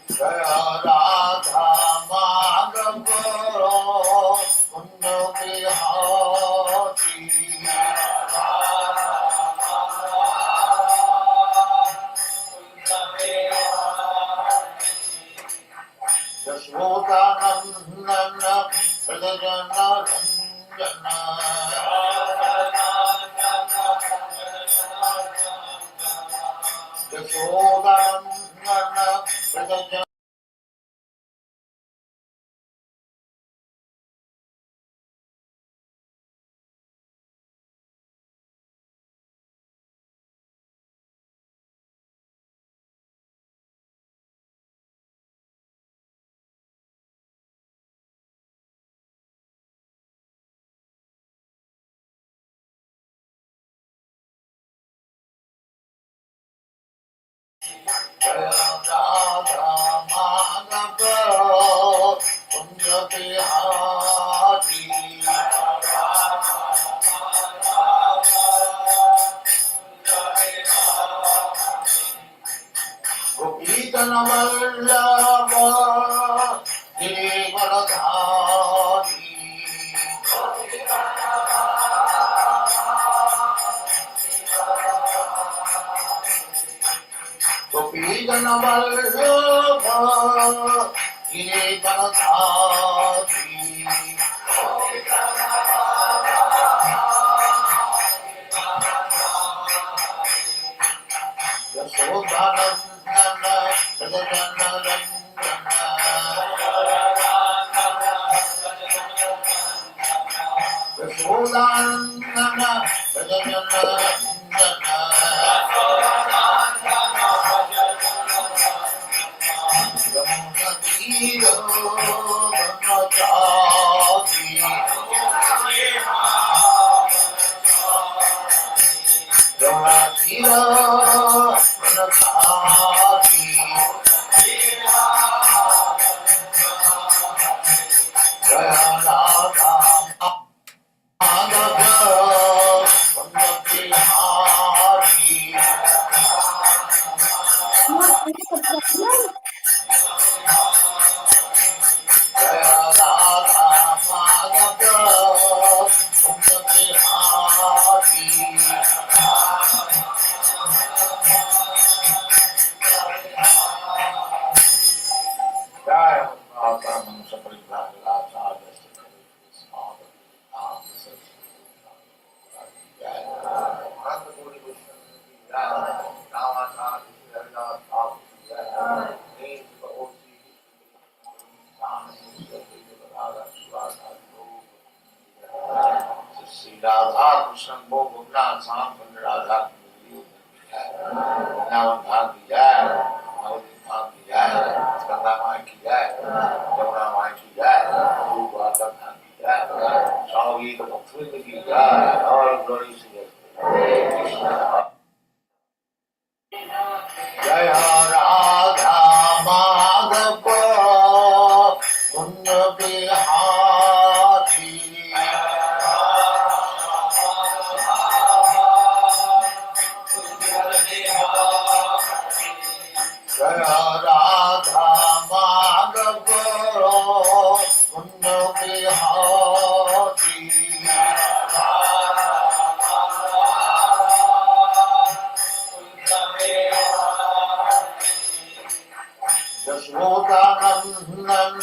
जय राधा माधव कुंज बिहारी यशोदानंदन प्रजन रंजन यशोदानंदन प्रजन जय राधा माधव कुंज बिहारी गोपीजन वल्लभ गिरिवरधारी गोपीजन वल्लभ गिरिवरधारी यशोदानंदन प्रजन रंजन यशोदानंदन प्रजन रंजन यमुना तीर बनचारी यमुना तीर बनचारी जय राधा माधव कुंज बिहारी जय राधा माधव कुंज बिहारी जय माता मनसा परिव्राजलाचार्य राधा कृष्ण को गुमरा शाम राधा वृंदावन धाम की जय, नवदीप धाम की जय, गंगा माई की जय, यमुना माई की जय, द्वारका धाम की जय, संगीत भक्तवृंद की जय और गणेश जी जय राधा माधव कुंज बिहारी जय राधा माधव कुंज बिहारी यशोदानंदन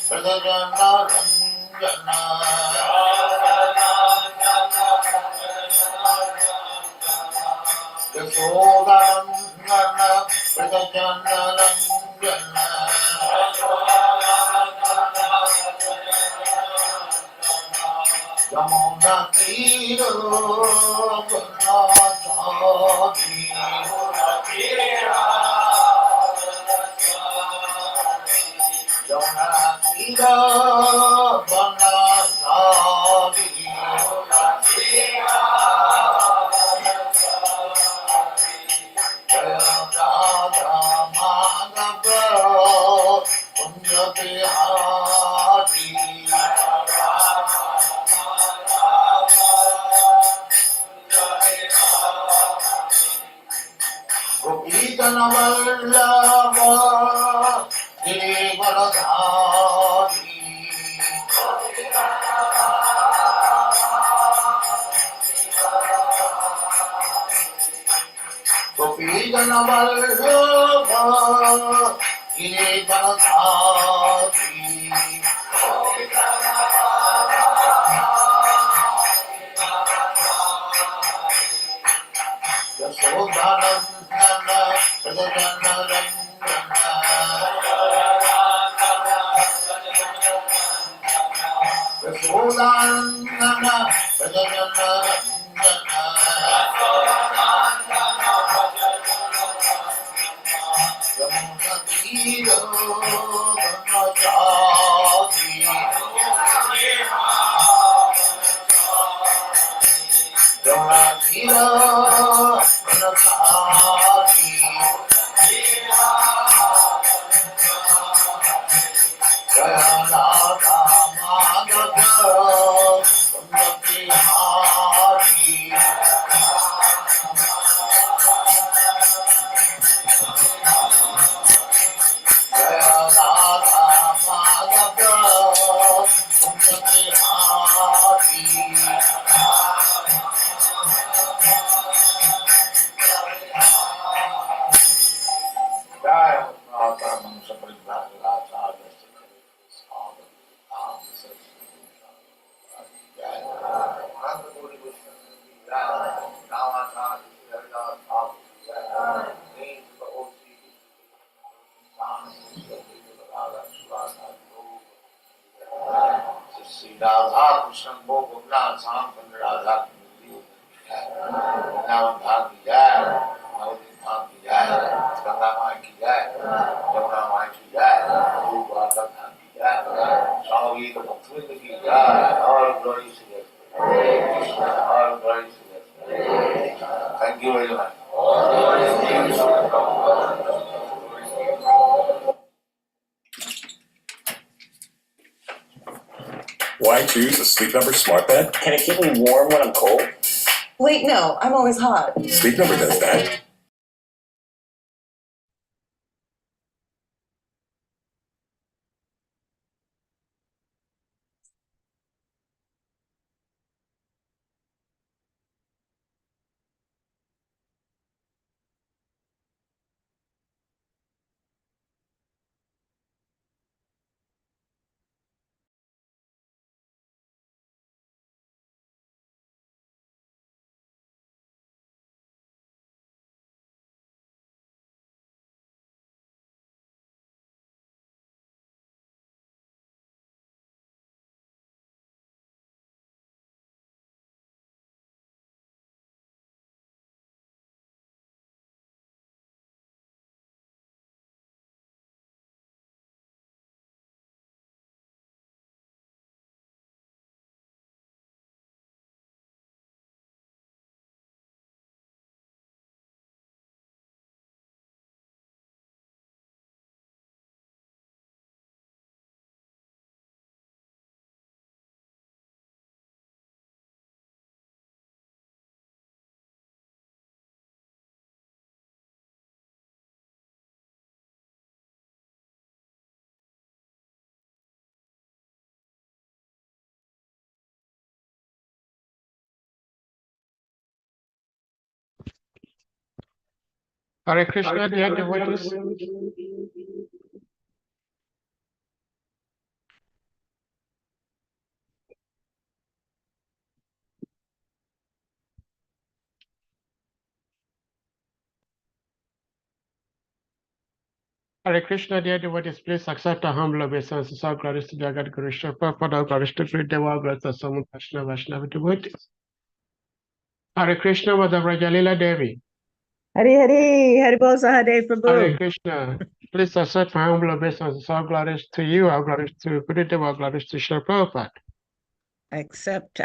प्रजन रंजन यशोदानंदन प्रजन रंजन यमुना तीर बनचारी यमुना तीर बनचारी जय Radha Madhav Kunj Bihari गोपीजन Vallabh Thank you very much. Why choose a Sleep Number smart bed? Can it keep me warm when I'm cold? Wait, no, I'm always hot. Sleep Number does that. Hare Krishna, dear devotees. Hare Krishna, dear devotees, please accept our humble obeisances. All glories to the God, Guru Prabhupada, all glories to Great Deva, all glories to Samu Vaishnava, Vaishnava devotees. Hare Krishna, Mother VRAJALILA Devi. Hari Hari, Hari Bol Sahadeva Hare Prabhu. Krishna, please accept my humble obeisances. All glories to you, all glories to Guru Deva, all glories to Srila Prabhupada. Accept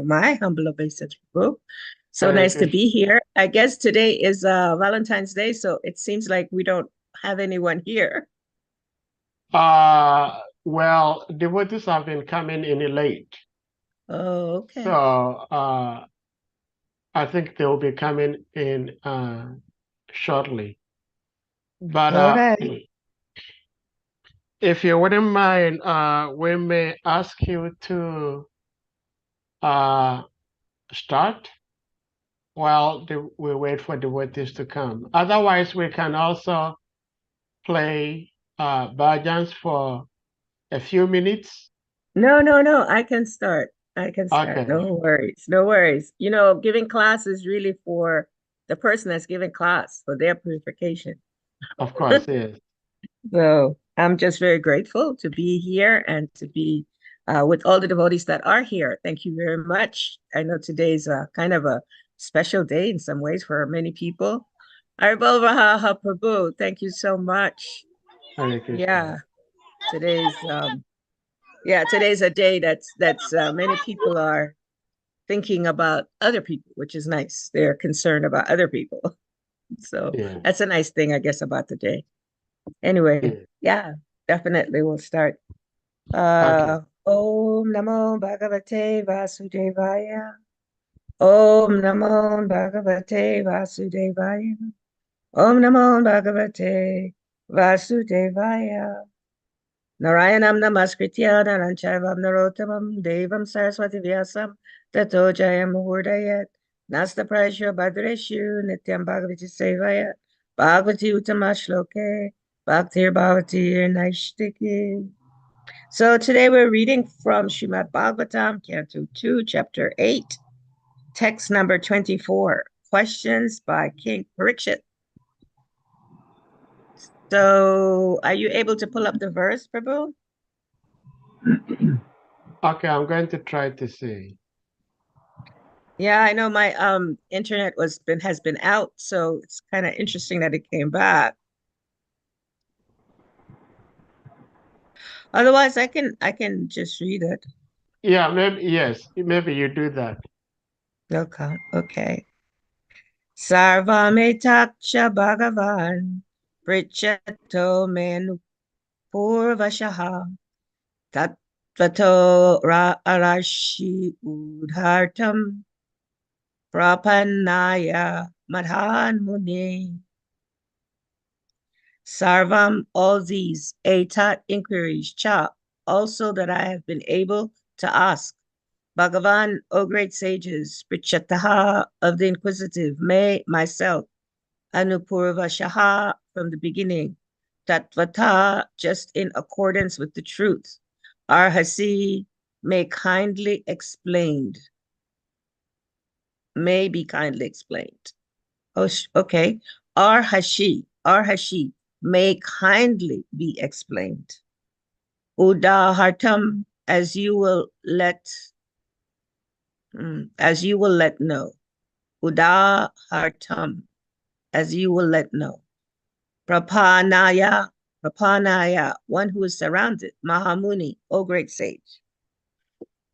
my humble obeisance, Prabhu. So Hare nice to Krishna. be here. I guess today is Valentine's Day, so it seems like we don't have anyone here. Well, devotees have been coming in late. Oh, okay. So, I think they will be coming in shortly. But All right. if you wouldn't mind, we may ask you to start while we wait for the devotees to come. Otherwise, we can also play bhajans for a few minutes. No, no, no. I can start. I can start. Okay. No worries. No worries. You know, giving class is really for the person that's giving class for their purification. Of course, yes. So I'm just very grateful to be here and to be with all the devotees that are here. Thank you very much. I know today's kind of a special day in some ways for many people. Arbalvaha Prabhu, thank you so much. Hare Krishna. Today's a day that's many people are thinking about other people, which is nice. They're concerned about other people. So Yeah. that's a nice thing, I guess, about the day. Anyway, yeah, definitely we'll start. Okay. Om Namo Bhagavate Vasudevaya. Om Namo Bhagavate Vasudevaya. Om Namo Bhagavate Vasudevaya. Narayanam Namaskritya Naranchaivam Narottamam Devam Saraswati Vyasam Tato Jayam Muhurdayat Nasta Prasya Bhadreshu Nityam Bhagavati Sevaya Bhagavati Uttama Shloke Bhaktir Bhavati Naishtiki. So today we're reading from Srimad Bhagavatam, Canto 2, Chapter 8, text number 24, questions by King Parikshit. So are you able to pull up the verse, Prabhu? Okay, I'm going to try to see. Yeah, I know my internet has been out, so it's kind of interesting that it came back. Otherwise, I can just read it. Yeah, maybe you do that. Okay. Sarvametaksha Bhagavan Prichato Menu Purvashaha Tattvato Arashi Udhartam Prapannaya Madhan Muni. Sarvam, all these, etat inquiries, cha, also that I have been able to ask. Bhagavan, O great sages, Prichataha of the inquisitive, may myself, Anupurvashaha from the beginning, Tatvata, just in accordance with the truth, Arhasi, may be kindly explained. Oh, okay. Arhashi, may kindly be explained. Udahartam, as you will let know. Udahartam, as you will let know. Prapanaya, one who is surrounded. Mahamuni, O great sage.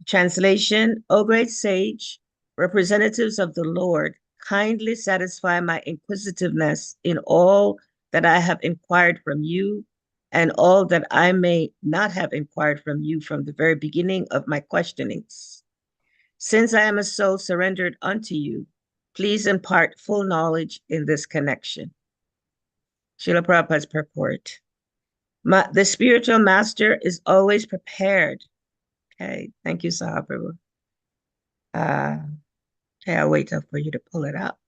Translation, O great sage, representatives of the Lord, kindly satisfy my inquisitiveness in all that I have inquired from you and all that I may not have inquired from you from the very beginning of my questionings. Since I am a soul surrendered unto you, please impart full knowledge in this connection. Srila Prabhupada's purport. The spiritual master is always prepared. Okay, thank you, Sahaprabhu. Okay, I'll wait for you to pull it up.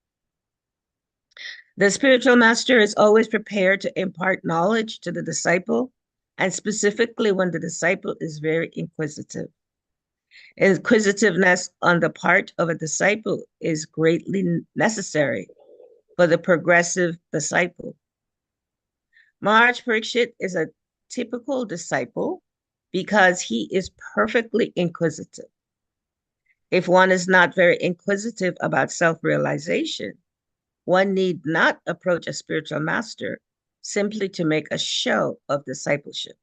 The spiritual master is always prepared to impart knowledge to the disciple, and specifically when the disciple is very inquisitive. Inquisitiveness on the part of a disciple is greatly necessary for the progressive disciple. Maharaj Parikshit is a typical disciple because he is perfectly inquisitive. If one is not very inquisitive about self-realization, one need not approach a spiritual master simply to make a show of discipleship.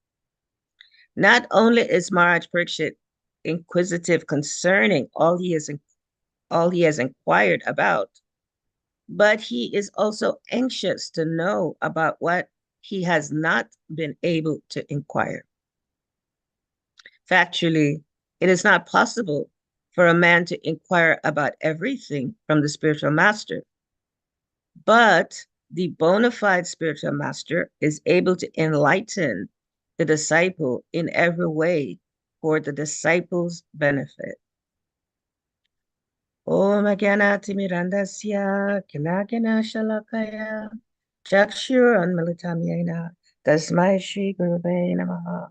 Not only is Maharaj Parikshit inquisitive concerning all he has inquired about, but he is also anxious to know about what he has not been able to inquire. Factually, it is not possible for a man to inquire about everything from the spiritual master. But the bona fide spiritual master is able to enlighten the disciple in every way for the disciple's benefit. Om Agyanati Mirandasya Kinakina Shalakaya Chakshur Unmilitamyena Tasmai Shri Gurave Namaha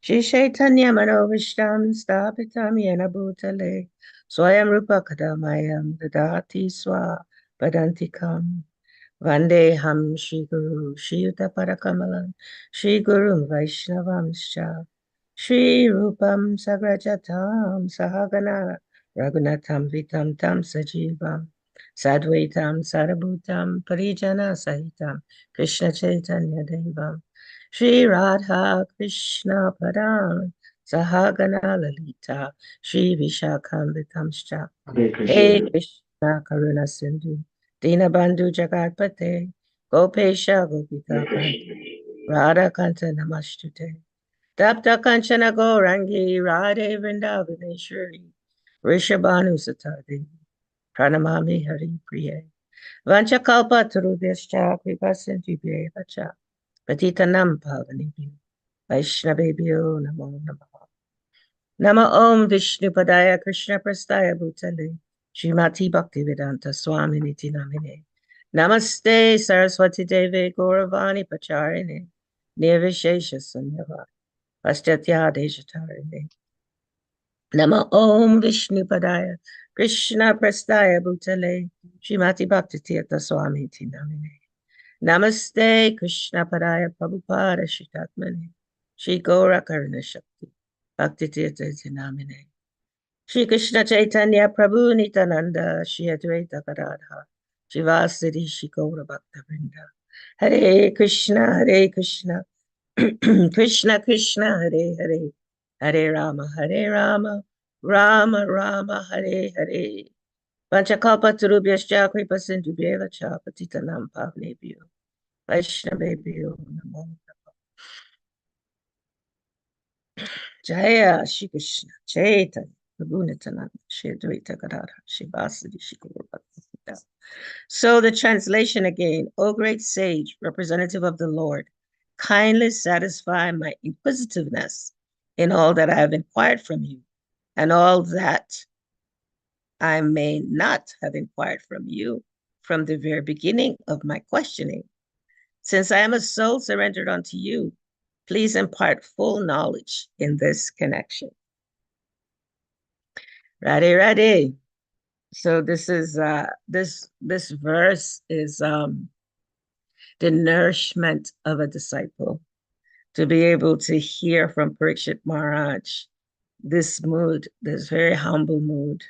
Shri Chaitanya Manovishtam Stapitam Yena Bhutale Swayam Rupa Kadamayam Dadati Swa Padantikam Vandeham Shri Guru Shri Yuta Parakamalam Shri Guru Vaishnavamscha Shri Rupam Sagrajatam Sahagana Raghunatham Vitam Tam Sajivam Sadvaitam Sarabhutam Parijana Sahitam Krishna Chaitanya Devam Shri Radha Krishna Padam Sahagana Lalita Shri Vishakham Vitamscha Hey Krishna Karuna Sindhu Dinabandhu Jagatpate Gopesha Gopika Kanti Radha Kanta Namastute Tapta Kanchana Gaurangi Radhe Vrindavaneshwari Rishabhanu Satadi Pranamami Hari Priye Vanchakalpa Tarubhyascha Kripasinti Vacha Patitanam Pavanibhyo Vaishnavebhyo Namo Namaha Nama Om Vishnu Padaya Krishna Prastaya Bhutale Srimati Bhaktivedanta Swami Niti Namine Namaste Saraswati Devi Gauravani Pacharine Nirvishesha Sunyava Paschatya Deshatarine Nama Om Vishnu Padaya Krishna Prastaya Bhutale Srimati Bhakti Tirtha Swami Niti Namine Namaste Krishna Padaya Prabhupada Shitatmane Shri Gaura Karuna Shakti Bhakti Tirtha Namine Shri Krishna Chaitanya Prabhu Nityananda Shri Advaita Gadadhar Shivasati Shri Gaura Bhakta Vrinda Hare Krishna Krishna Krishna Hare Hare Hare Rama Rama Rama Hare Hare Panchakalpa Tarubhyascha Kripa Sindhubhyeva Cha Patitanam Pavnebhyo Vaishnavebhyo Namo Jaya Shri Krishna Chaitanya Prabhu Nityananda Shri Advaita Gadadhar Shivasati Shri Gaura Bhakta Vrinda. So the translation again, O great sage, representative of the Lord, kindly satisfy my inquisitiveness in all that I have inquired from you, and all that I may not have inquired from you from the very beginning of my questioning. Since I am a soul surrendered unto you, please impart full knowledge in this connection. Radhe. So this is this verse is the nourishment of a disciple, to be able to hear from Parikshit Maharaj this mood, this very humble mood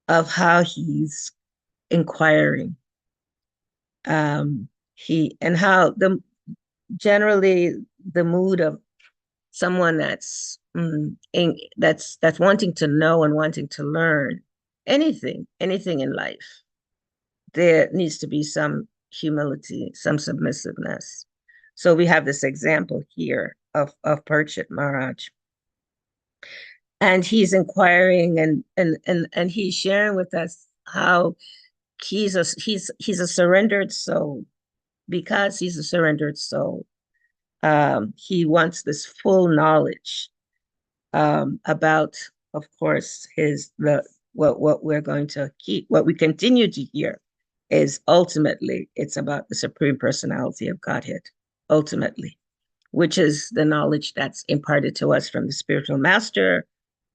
of how he's inquiring. How generally the mood of someone that's wanting to know and wanting to learn anything in life. There needs to be some humility, some submissiveness. So we have this example here of Parikshit Maharaj. And he's inquiring and he's sharing with us how he's a surrendered soul. Because he's a surrendered soul, he wants this full knowledge about, of course, what we're going to keep, what we continue to hear is ultimately it's about the Supreme Personality of Godhead, ultimately, which is the knowledge that's imparted to us from the spiritual master,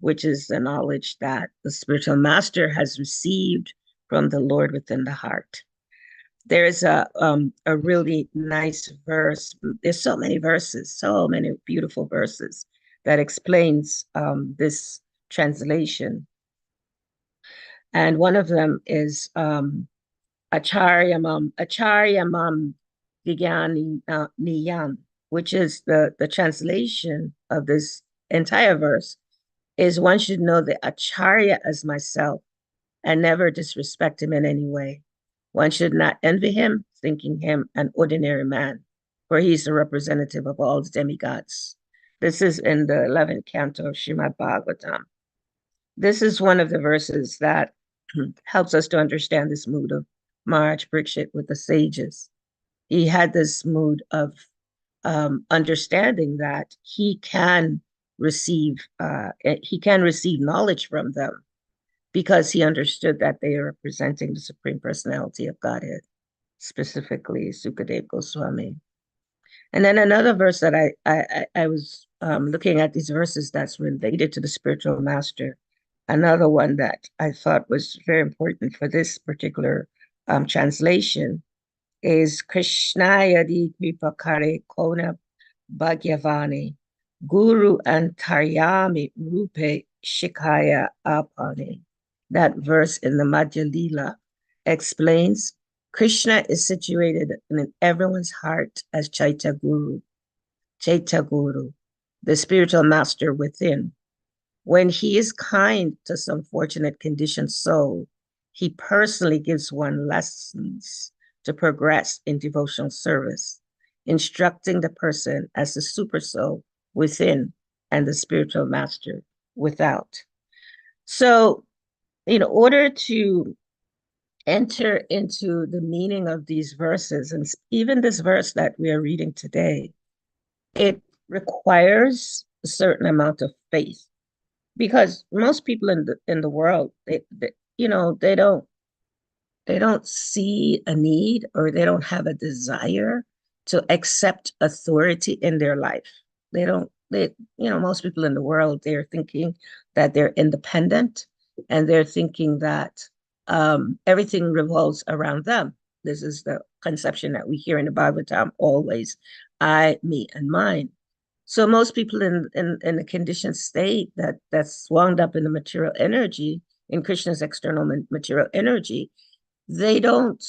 which is the knowledge that the spiritual master has received from the Lord within the heart. There is a really nice verse. There's so many verses, so many beautiful verses that explains this translation. And one of them is Acharyamam Niyan, which is the translation of this entire verse, is one should know the Acharya as myself and never disrespect him in any way. One should not envy him, thinking him an ordinary man, for he's the representative of all the demigods. This is in the 11th canto of Srimad Bhagavatam. This is one of the verses that helps us to understand this mood of Maharaj Parikshit with the sages. He had this mood of understanding that he can receive knowledge from them because he understood that they are representing the Supreme Personality of Godhead, specifically Sukadev Goswami. And then another verse that I was looking at these verses that's related to the spiritual master. Another one that I thought was very important for this particular translation is Krishnaya di Kripakare Kona Bhagyavani Guru Antaryami Rupe Shikaya Apani. That verse in the VRAJALILA explains Krishna is situated in everyone's heart as Chaitya Guru, the spiritual master within. When he is kind to some fortunate conditioned soul, he personally gives one lessons to progress in devotional service, instructing the person as the super soul within and the spiritual master without. So, in order to enter into the meaning of these verses, and even this verse that we are reading today, it requires a certain amount of faith, because most people in the world, they don't see a need, or they don't have a desire to accept authority in their life. Most people in the world, they're thinking that they're independent, and they're thinking that everything revolves around them. This is the conception that we hear in the Bhagavatam always: I, me, and mine. So most people in a conditioned state that's wound up in the material energy, in Krishna's external material energy, they don't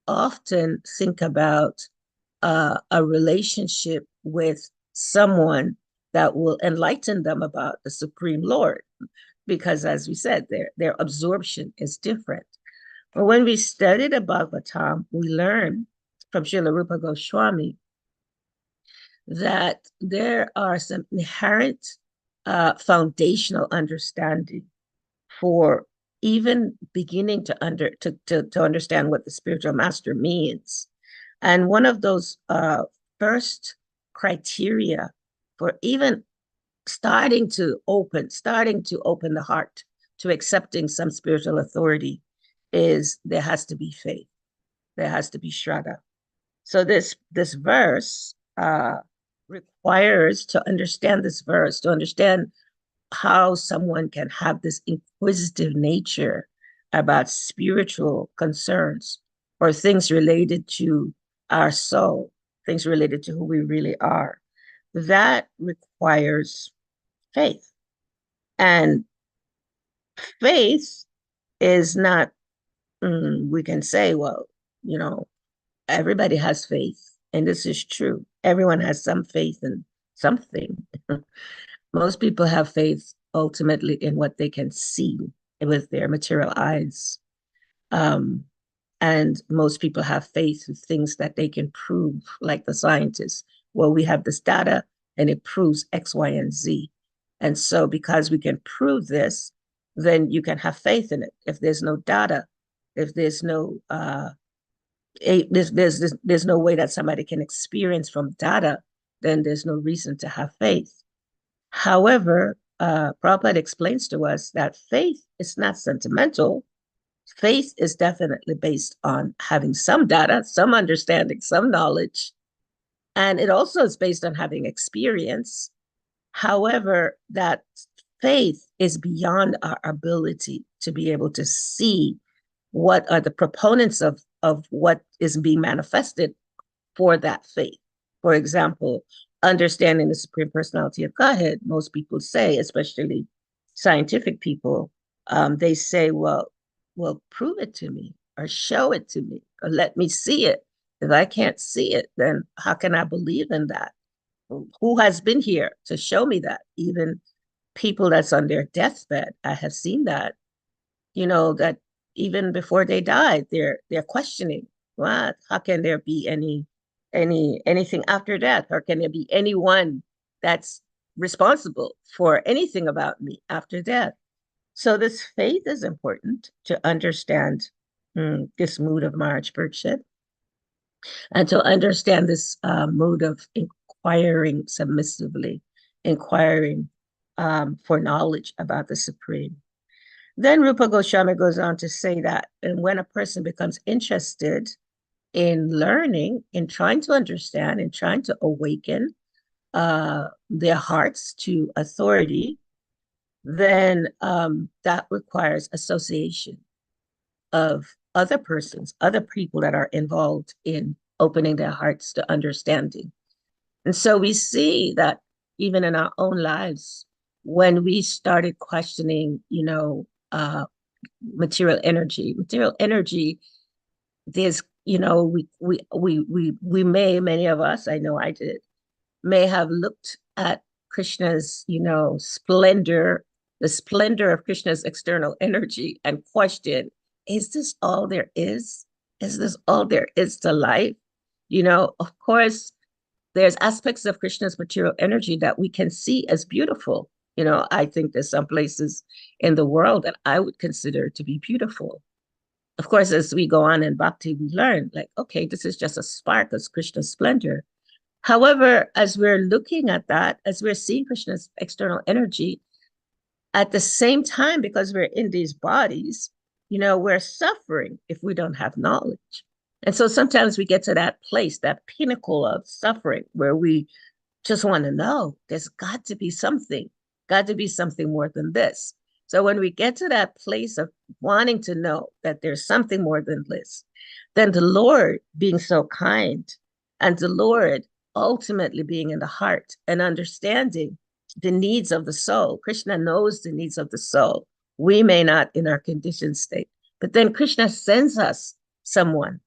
often think about a relationship with someone that will enlighten them about the Supreme Lord, because, as we said, their absorption is different. But when we study the Bhagavatam, we learn from Srila Rupa Goswami that there are some inherent foundational understanding for even beginning to understand what the spiritual master means. And one of those first criteria for even starting to open the heart to accepting some spiritual authority is there has to be faith. There has to be shraddha. So this verse requires to understand this verse, to understand how someone can have this inquisitive nature about spiritual concerns or things related to our soul, things related to who we really are. That requires faith. And faith is not, we can say, well, everybody has faith. And this is true. Everyone has some faith in something. Most people have faith ultimately in what they can see with their material eyes. And most people have faith in things that they can prove, like the scientists. Well, we have this data and it proves X, Y, and Z. And so because we can prove this, then you can have faith in it. If there's no data, if there's no there's no way that somebody can experience from data, then there's no reason to have faith. However, Prabhupada explains to us that faith is not sentimental. Faith is definitely based on having some data, some understanding, some knowledge, and it also is based on having experience. However, that faith is beyond our ability to be able to see what are the proponents of what is being manifested for that faith. For example, understanding the Supreme Personality of Godhead, most people say, especially scientific people, they say, well, prove it to me, or show it to me, or let me see it. If I can't see it, then how can I believe in that? Who has been here to show me that? Even people that's on their deathbed, I have seen that, that even before they died, they're questioning, what? How can there be anything after death? Or can there be anyone that's responsible for anything about me after death? So this faith is important to understand this mood of Maharaj Parikshit, and to understand this mood of inquiring submissively, inquiring for knowledge about the Supreme. Then Rupa Goswami goes on to say that, and when a person becomes interested in learning, in trying to understand, in trying to awaken their hearts to authority, then that requires association of other persons, other people that are involved in opening their hearts to understanding. And so we see that even in our own lives, when we started questioning, material energy, there's, we may, many of us, I know I did, may have looked at Krishna's, splendor, the splendor of Krishna's external energy and questioned, is this all there is? Is this all there is to life? Of course, there's aspects of Krishna's material energy that we can see as beautiful. I think there's some places in the world that I would consider to be beautiful. Of course, as we go on in bhakti, we learn like, okay, this is just a spark of Krishna's splendor. However, as we're looking at that, as we're seeing Krishna's external energy, at the same time, because we're in these bodies, we're suffering if we don't have knowledge. And so sometimes we get to that place, that pinnacle of suffering, where we just want to know there's got to be something more than this. So when we get to that place of wanting to know that there's something more than this, then the Lord being so kind, and the Lord ultimately being in the heart and understanding the needs of the soul. Krishna knows the needs of the soul. We may not in our conditioned state, but then Krishna sends us someone,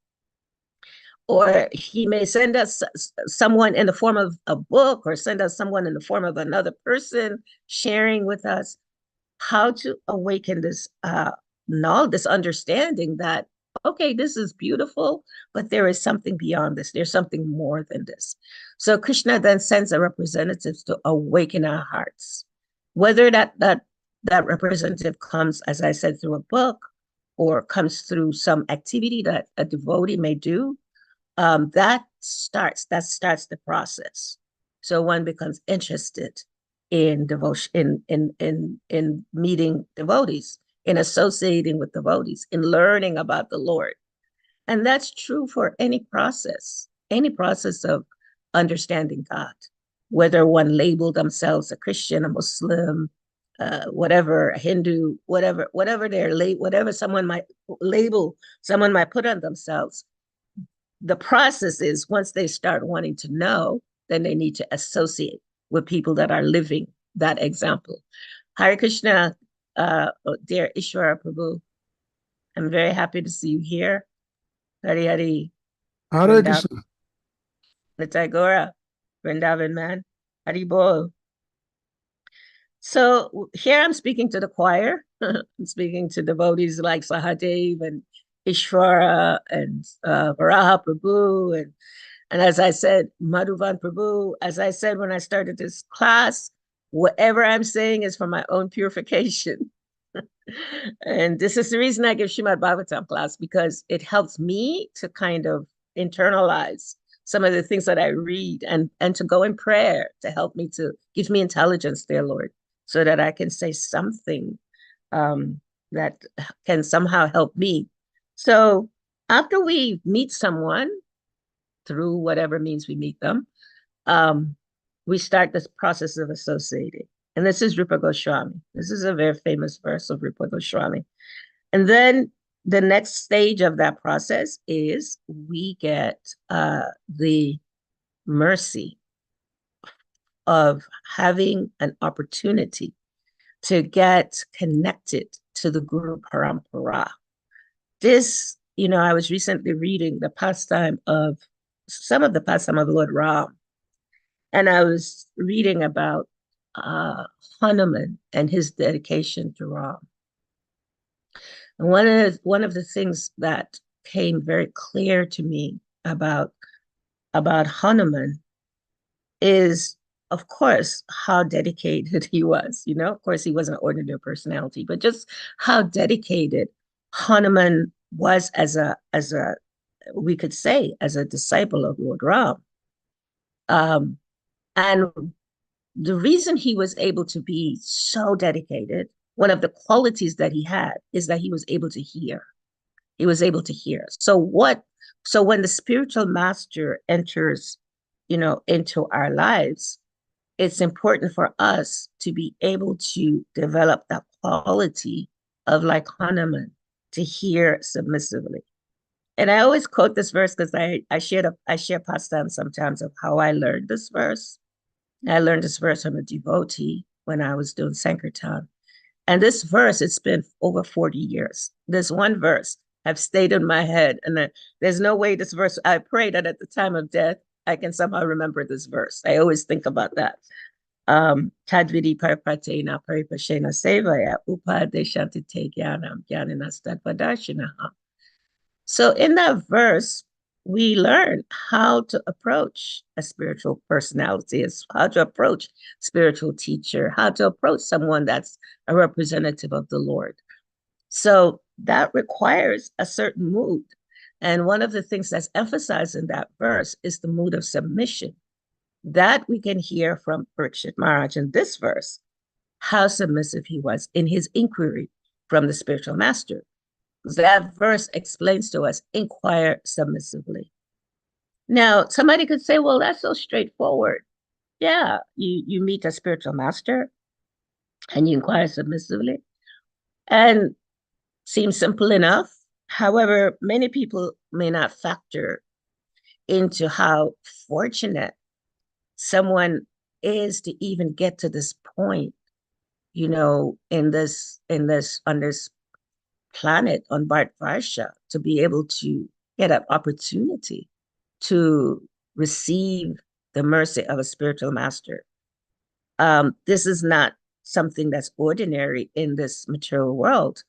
or he may send us someone in the form of a book, or send us someone in the form of another person sharing with us how to awaken this knowledge, this understanding that, okay, this is beautiful, but there is something beyond this. There's something more than this. So Krishna then sends a representative to awaken our hearts. Whether that representative comes, as I said, through a book, or comes through some activity that a devotee may do, that starts the process. So one becomes interested in devotion, in meeting devotees, in associating with devotees, in learning about the Lord. And that's true for any process of understanding God, whether one labeled themselves a Christian, a Muslim, whatever, a Hindu, whatever someone might label, someone might put on themselves. The process is, once they start wanting to know, then they need to associate with people that are living that example. Hare Krishna, dear Ishwara Prabhu, I'm very happy to see you here. Hari Hari. Hare Krishna. Nitai Gora, Vrindavan man. Hari Bol. So here I'm speaking to the choir. I'm speaking to devotees like Sahadev and Ishvara and Varaha Prabhu, and as I said, Madhuvan Prabhu. As I said when I started this class, whatever I'm saying is for my own purification. And this is the reason I give Srimad Bhagavatam class, because it helps me to kind of internalize some of the things that I read, and to go in prayer to help me, to give me intelligence, dear Lord, so that I can say something that can somehow help me. So after we meet someone, through whatever means we meet them, we start this process of associating. And this is Rupa Goswami. This is a very famous verse of Rupa Goswami. And then the next stage of that process is we get the mercy of having an opportunity to get connected to the Guru Parampara. This, I was recently reading some of the pastime of Lord Ram, and I was reading about Hanuman and his dedication to Ram. And one of the things that came very clear to me about Hanuman is, of course, how dedicated he was. Of course, he wasn't an ordinary personality, but just how dedicated Hanuman was as a we could say, as a disciple of Lord Ram. And the reason he was able to be so dedicated, one of the qualities that he had is that he was able to hear. He was able to hear. So when the spiritual master enters, into our lives, it's important for us to be able to develop that quality of like Hanuman, to hear submissively. And I always quote this verse because I share pastime sometimes of how I learned this verse. I learned this verse from a devotee when I was doing Sankirtan. And this verse, it's been over 40 years. This one verse have stayed in my head. And there's no way this verse, I pray that at the time of death, I can somehow remember this verse. I always think about that. Tadvidi paripatena paripashena sevaya upadeshanti te jnanam jnanastadvadashinaha. So in that verse, we learn how to approach a spiritual personality, how to approach spiritual teacher, how to approach someone that's a representative of the Lord. So that requires a certain mood. And one of the things that's emphasized in that verse is the mood of submission. That we can hear from Parikshit Maharaj in this verse, how submissive he was in his inquiry from the spiritual master. That verse explains to us, inquire submissively. Now, somebody could say, well, that's so straightforward. Yeah, you meet a spiritual master and you inquire submissively. And seems simple enough. However, many people may not factor into how fortunate someone is to even get to this point, in this on this planet, on Bhartvarsha, to be able to get an opportunity to receive the mercy of a spiritual master. This is not something that's ordinary in this material world.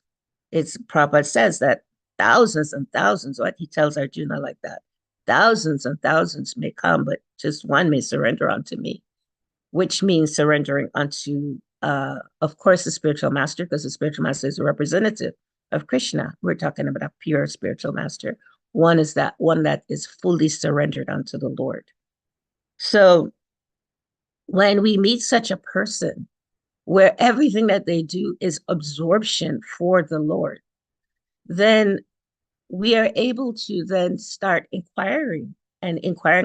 It's Prabhupada says that thousands and thousands, what he tells Arjuna like that, thousands and thousands may come, but just one may surrender unto me, which means surrendering unto, of course, the spiritual master, because the spiritual master is a representative of Krishna. We're talking about a pure spiritual master. One that is fully surrendered unto the Lord. So when we meet such a person where everything that they do is absorption for the Lord, then we are able to then start inquiring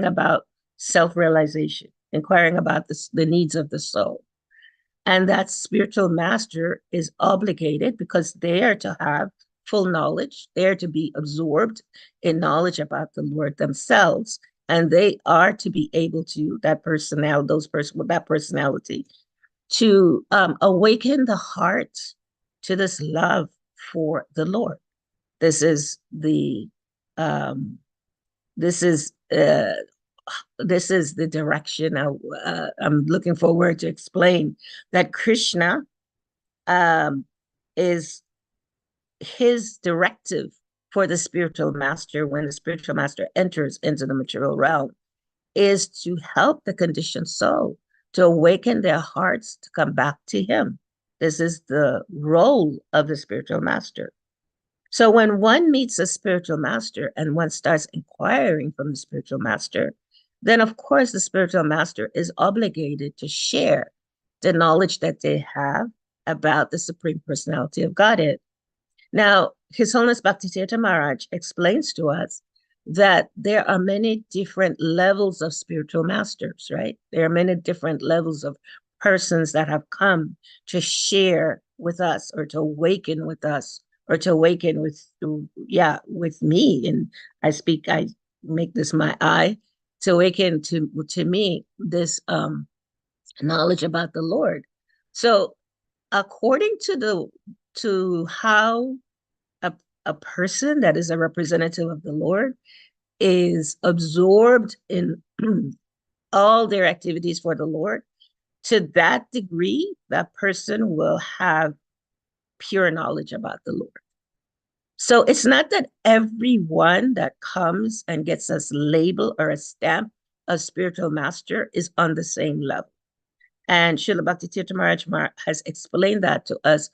about self-realization, inquiring about the needs of the soul. And that spiritual master is obligated, because they are to have full knowledge, they are to be absorbed in knowledge about the Lord themselves, and they are to be able to, that personality, to awaken the heart to this love for the Lord. This is the direction I'm looking forward to explain, that Krishna is his directive for the spiritual master when the spiritual master enters into the material realm, is to help the conditioned soul to awaken their hearts to come back to him. This is the role of the spiritual master. So when one meets a spiritual master and one starts inquiring from the spiritual master, then of course the spiritual master is obligated to share the knowledge that they have about the Supreme Personality of Godhead. Now, His Holiness Bhaktivedanta Maharaj explains to us that there are many different levels of spiritual masters, right? There are many different levels of persons that have come to share with us, or to awaken with us, or to awaken with me. And I make this my I, to awaken to me this knowledge about the Lord. So according to how a person that is a representative of the Lord is absorbed in all their activities for the Lord, to that degree, that person will have pure knowledge about the Lord. So it's not that everyone that comes and gets us label or a stamp of spiritual master is on the same level. And Srila Bhaktivedanta Maharaj has explained that to us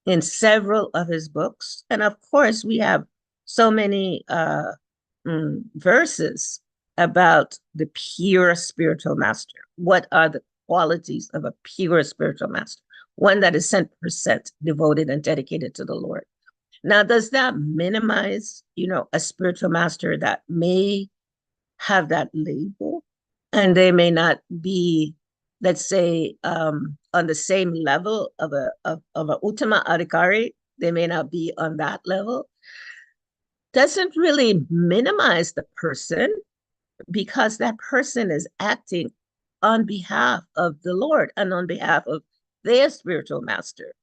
in several of his books. And of course, we have so many verses about the pure spiritual master. What are the qualities of a pure spiritual master? One that is 100% devoted and dedicated to the Lord. Now, does that minimize, a spiritual master that may have that label and they may not be, let's say, on the same level of a Uttama Adhikari? They may not be on that level. Doesn't really minimize the person, because that person is acting on behalf of the Lord and on behalf of their spiritual master.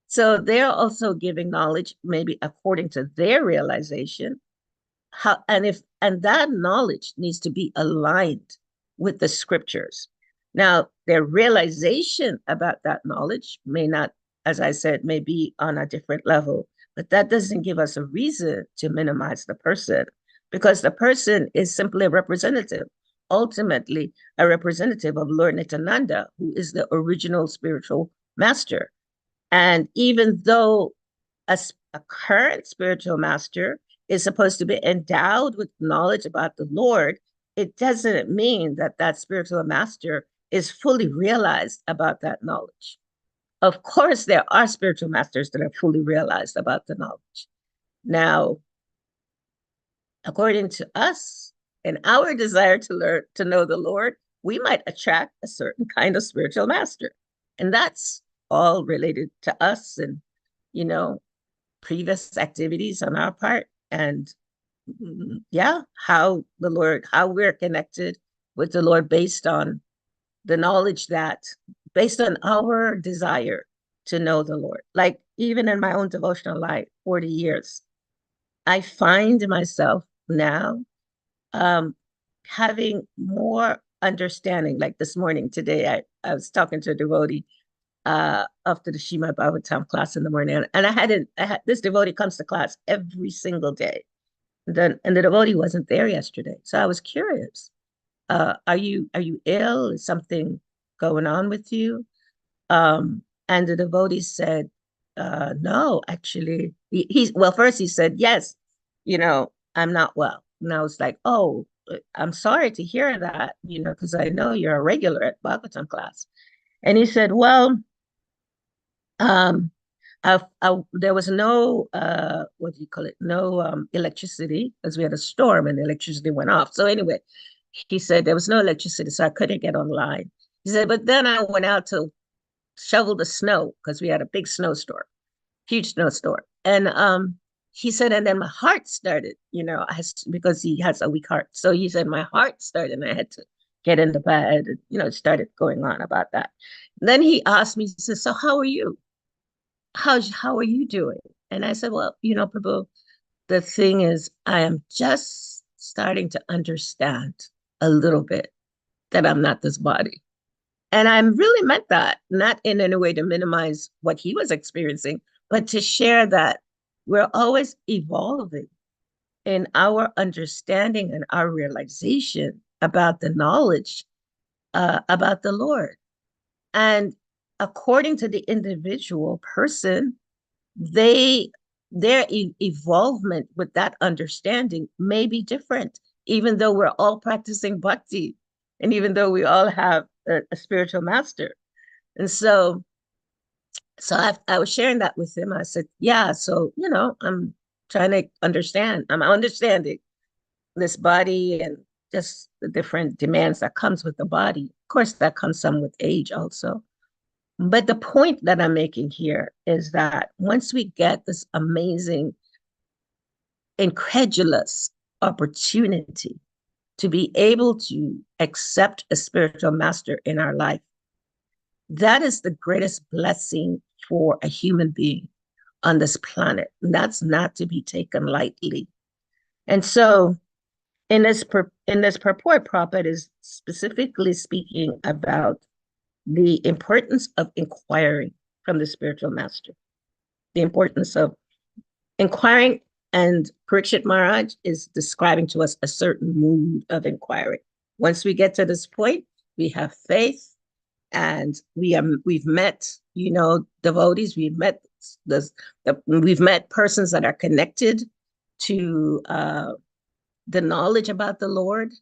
So they're also giving knowledge, maybe according to their realization. And that knowledge needs to be aligned with the scriptures. Now, their realization about that knowledge may not, as I said, may be on a different level, but that doesn't give us a reason to minimize the person, because the person is simply a representative, ultimately a representative of Lord Nityananda, who is the original spiritual master. And even though a current spiritual master is supposed to be endowed with knowledge about the Lord, it doesn't mean that that spiritual master is fully realized about that knowledge. Of course, there are spiritual masters that are fully realized about the knowledge. Now, according to us and our desire to learn to know the Lord, we might attract a certain kind of spiritual master. And that's all related to us and, previous activities on our part. And how we're connected with the Lord based on the knowledge based on our desire to know the Lord. Like even in my own devotional life, 40 years, I find myself now having more understanding. Like this morning, today, I was talking to a devotee after the Shima Bhagavatam class in the morning. And I had this devotee comes to class every single day. And the devotee wasn't there yesterday. So I was curious. Are you ill? Is something going on with you? And the devotee said, no, actually. First he said, yes, I'm not well. And I was like, oh, I'm sorry to hear that, because I know you're a regular at Bhagavatam class. And he said, well, there was no, what do you call it? No electricity, because we had a storm and the electricity went off. So anyway, he said there was no electricity, so I couldn't get online. He said, but then I went out to shovel the snow because we had a big snowstorm, huge snowstorm. And he said, and then my heart started, because he has a weak heart. So he said, my heart started and I had to get in the bed, and, it started going on about that. And then he asked me, he said, so how are you? How are you doing? And I said, well, Prabhu, the thing is, I am just starting to understand a little bit that I'm not this body. And I really meant that, not in any way to minimize what he was experiencing, but to share that we're always evolving in our understanding and our realization about the knowledge about the Lord. And according to the individual person, their evolvement with that understanding may be different, even though we're all practicing bhakti, and even though we all have a spiritual master. And so I was sharing that with him. I said, yeah, so, I'm trying to understand. I'm understanding this body and just the different demands that comes with the body. Of course, that comes some with age also. But the point that I'm making here is that once we get this amazing, incredulous opportunity to be able to accept a spiritual master in our life, that is the greatest blessing for a human being on this planet. And that's not to be taken lightly. And so in this purport, Prabhupada is specifically speaking about the importance of inquiring from the spiritual master, the importance of inquiring. And Parikshit Maharaj is describing to us a certain mood of inquiry. Once we get to this point, we have faith, and we've met, devotees. We've met we've met persons that are connected to the knowledge about the Lord,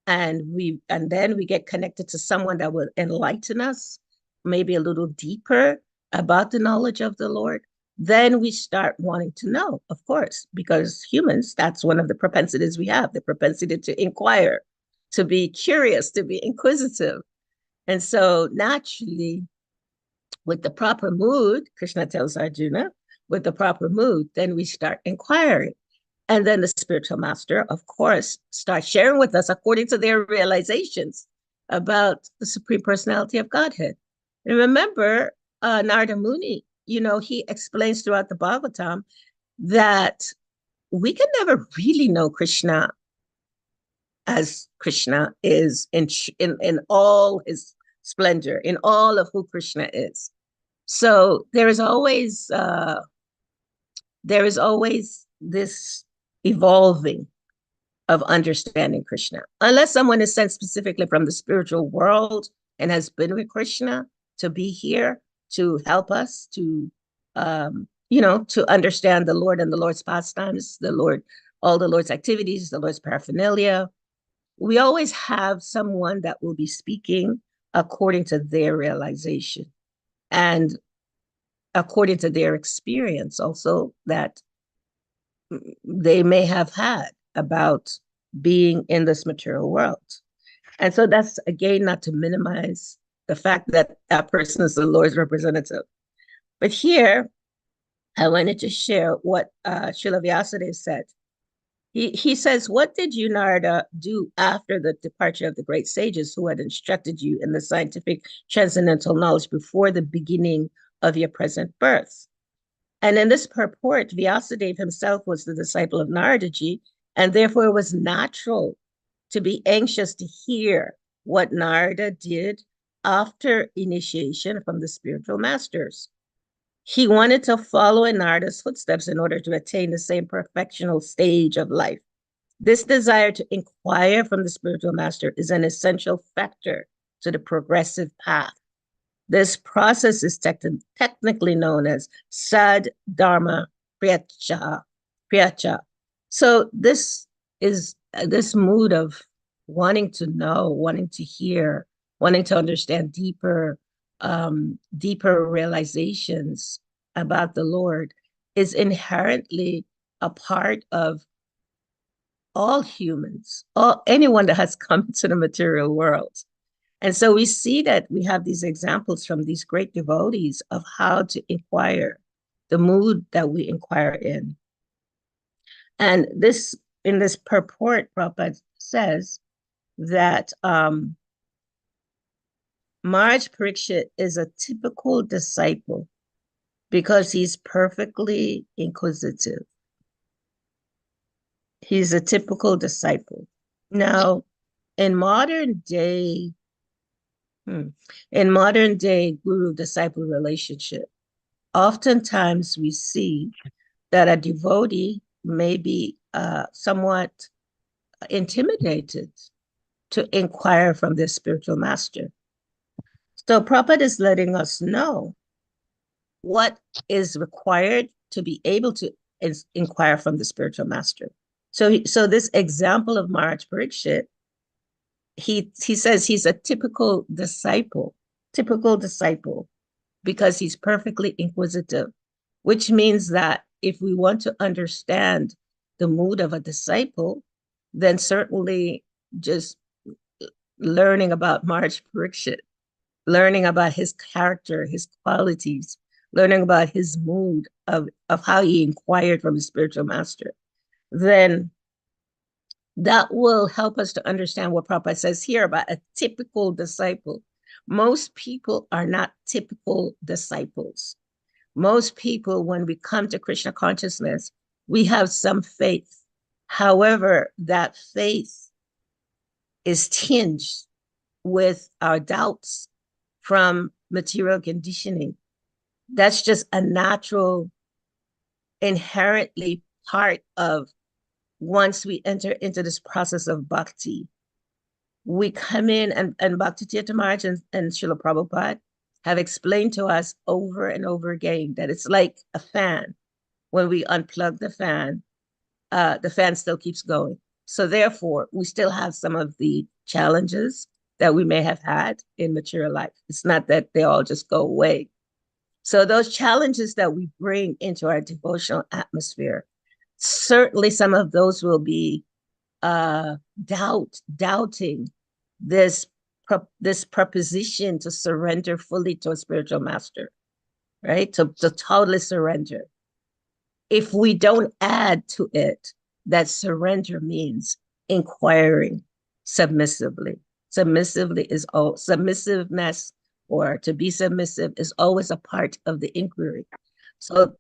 and then we get connected to someone that will enlighten us, maybe a little deeper about the knowledge of the Lord, then we start wanting to know, of course, because humans, that's one of the propensities we have, the propensity to inquire, to be curious, to be inquisitive. And so naturally, with the proper mood, Krishna tells Arjuna, with the proper mood, then we start inquiring. And then the spiritual master, of course, starts sharing with us according to their realizations about the Supreme Personality of Godhead. And remember, Narada Muni, he explains throughout the Bhagavatam that we can never really know Krishna as Krishna is in all his splendor, in all of who Krishna is. So there is always this evolving of understanding Krishna, unless someone is sent specifically from the spiritual world and has been with Krishna to be here to help us to to understand the Lord and the Lord's pastimes, all the Lord's activities, the Lord's paraphernalia. We always have someone that will be speaking according to their realization and according to their experience also that they may have had about being in this material world. And so that's, again, not to minimize the fact that that person is the Lord's representative. But here, I wanted to share what Srila Vyasadeva said. He says, what did you, Narada, do after the departure of the great sages who had instructed you in the scientific transcendental knowledge before the beginning of your present birth? And in this purport, Vyasadeva himself was the disciple of Naradaji, and therefore it was natural to be anxious to hear what Narada did after initiation from the spiritual masters. He wanted to follow in Narada's footsteps in order to attain the same perfectional stage of life. This desire to inquire from the spiritual master is an essential factor to the progressive path. This process is technically known as Sad Dharma Priyacha. So this is this mood of wanting to know, wanting to hear, wanting to understand deeper realizations about the Lord is inherently a part of all humans, anyone that has come to the material world. And so we see that we have these examples from these great devotees of how to inquire, the mood that we inquire in. And in this purport, Prabhupada says that Maharaj Parikshit is a typical disciple because he's perfectly inquisitive. He's a typical disciple. Now, in modern day guru-disciple relationship, oftentimes we see that a devotee may be somewhat intimidated to inquire from their spiritual master. So Prabhupada is letting us know what is required to be able to inquire from the spiritual master. So this example of Maharaj Parikshit, he says he's a typical disciple because he's perfectly inquisitive, which means that if we want to understand the mood of a disciple, then certainly just learning about Maharaj Parikshit, learning about his character, his qualities, learning about his mood of how he inquired from his spiritual master, then that will help us to understand what Prabhupada says here about a typical disciple. Most people are not typical disciples. Most people, when we come to Krishna consciousness, we have some faith. However, that faith is tinged with our doubts from material conditioning. That's just a natural, inherently part of once we enter into this process of bhakti. We come in, and Bhakti Tirtha Maharaj and Srila Prabhupada have explained to us over and over again that it's like a fan. When we unplug the fan still keeps going. So therefore, we still have some of the challenges that we may have had in material life. It's not that they all just go away. So those challenges that we bring into our devotional atmosphere, certainly some of those will be doubting this proposition to surrender fully to a spiritual master, right? To totally surrender. If we don't add to it, that surrender means inquiring submissively. Submissiveness, or to be submissive, is always a part of the inquiry. So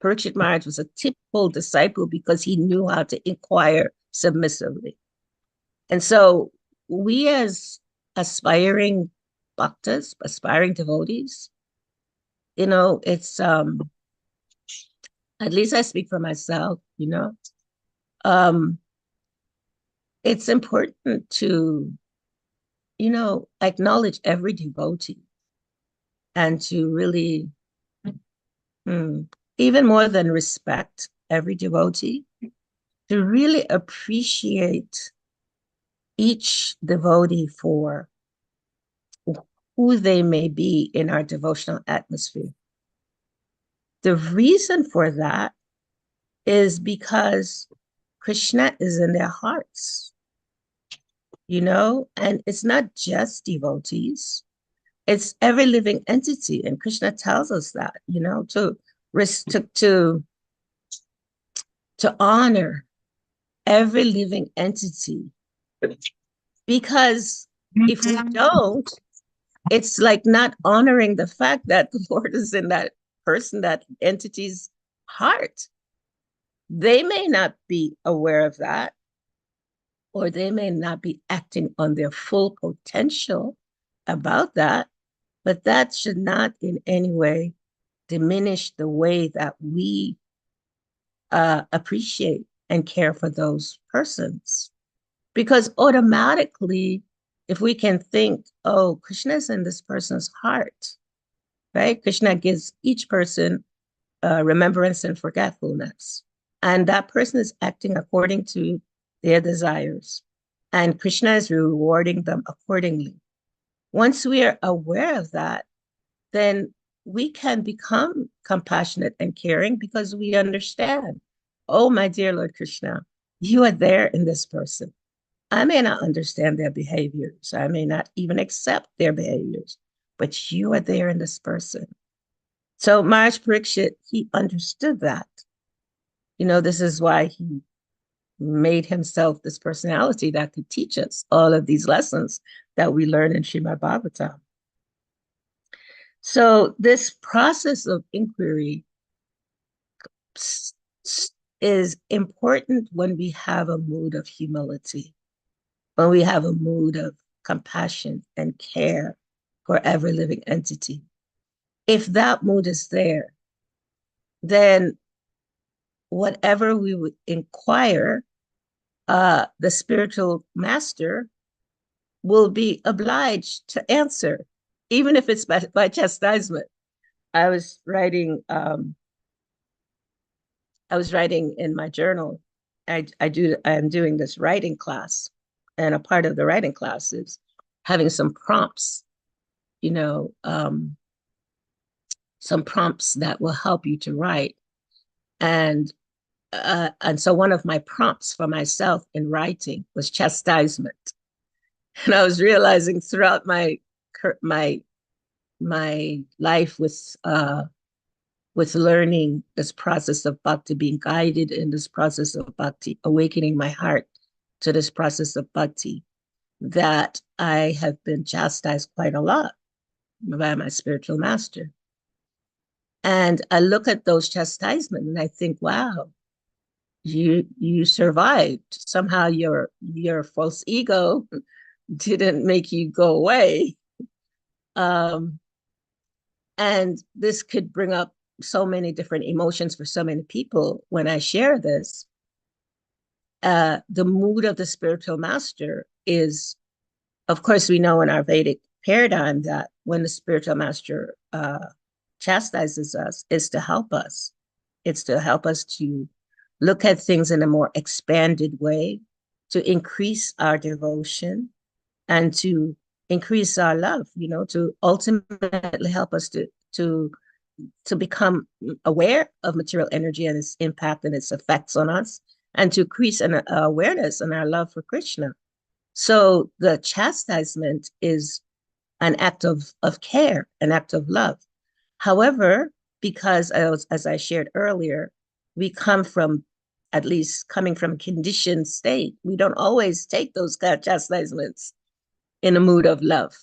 Parikshit Maharaj was a typical disciple because he knew how to inquire submissively. And so we as aspiring bhaktas, aspiring devotees, it's at least I speak for myself, it's important to, acknowledge every devotee and to really, even more than respect every devotee, to really appreciate each devotee for who they may be in our devotional atmosphere. The reason for that is because Krishna is in their hearts, and it's not just devotees, it's every living entity. And Krishna tells us that, to honor every living entity. Because if we don't, it's like not honoring the fact that the Lord is in that person, that entity's heart. They may not be aware of that, or they may not be acting on their full potential about that, but that should not in any way diminish the way that we appreciate and care for those persons. Because automatically, if we can think, oh, Krishna is in this person's heart, right? Krishna gives each person remembrance and forgetfulness. And that person is acting according to their desires. And Krishna is rewarding them accordingly. Once we are aware of that, then we can become compassionate and caring because we understand, oh, my dear Lord Krishna, you are there in this person. I may not understand their behaviors. I may not even accept their behaviors, but you are there in this person. So Maharaj Parikshit, he understood that. This is why he made himself this personality that could teach us all of these lessons that we learn in Srimad Bhagavatam. So this process of inquiry is important when we have a mood of humility, when we have a mood of compassion and care for every living entity. If that mood is there, then whatever we would inquire, the spiritual master will be obliged to answer, even if it's by chastisement. I was writing in my journal. I'm doing this writing class, and a part of the writing class is having some prompts, some prompts that will help you to write. And so one of my prompts for myself in writing was chastisement. And I was realizing throughout my life with learning this process of bhakti, being guided in this process of bhakti, awakening my heart to this process of bhakti, that I have been chastised quite a lot by my spiritual master. And I look at those chastisements and I think, wow, you survived. Somehow your false ego didn't make you go away. And this could bring up so many different emotions for so many people when I share this. The mood of the spiritual master is, of course, we know in our Vedic paradigm that when the spiritual master chastises us, is to help us. It's to help us to look at things in a more expanded way, to increase our devotion and to increase our love, to ultimately help us to become aware of material energy and its impact and its effects on us, and to increase an awareness and our love for Krishna. So the chastisement is an act of care, an act of love. However, because as I shared earlier, we come from, at least coming from a conditioned state, we don't always take those chastisements in a mood of love,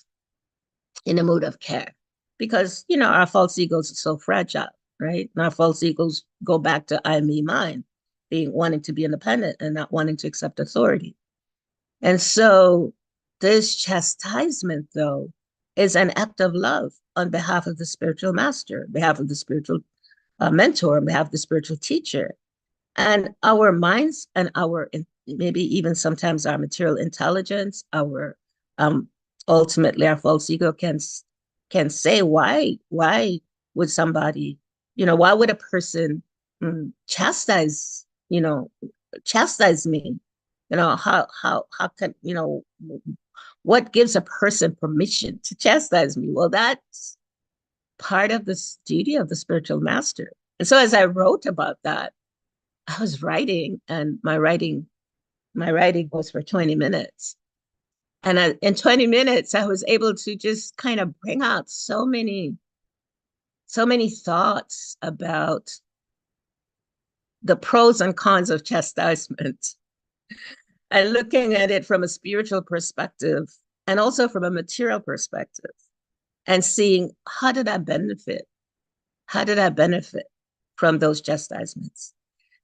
in a mood of care, because, our false egos are so fragile, right? And our false egos go back to I, me, mine, being wanting to be independent and not wanting to accept authority. And so this chastisement, though, is an act of love on behalf of the spiritual master, on behalf of the spiritual mentor, on behalf of the spiritual teacher. And our minds and our, maybe even sometimes our material intelligence, our ultimately our false ego can say, why would somebody, why would a person chastise me? How can, what gives a person permission to chastise me? Well, that's part of the duty of the spiritual master. And so as I wrote about that, I was writing, and my writing was for 20 minutes. And in 20 minutes, I was able to just kind of bring out so many thoughts about the pros and cons of chastisement, and looking at it from a spiritual perspective and also from a material perspective, and seeing how did I benefit from those chastisements.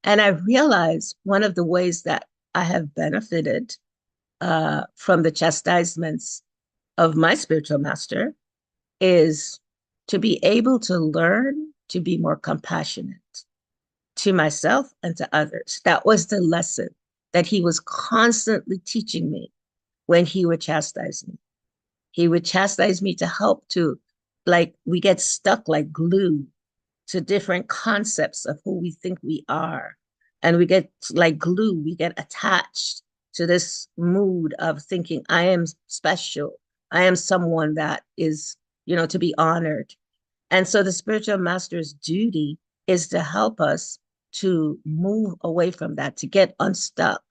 And I realized one of the ways that I have benefited from the chastisements of my spiritual master is to be able to learn to be more compassionate to myself and to others. That was the lesson that he was constantly teaching me when he would chastise me. He would chastise me to help to, we get stuck like glue to different concepts of who we think we are. And we get like glue, we get attached to this mood of thinking, I am special. I am someone that is, to be honored. And so the spiritual master's duty is to help us to move away from that, to get unstuck.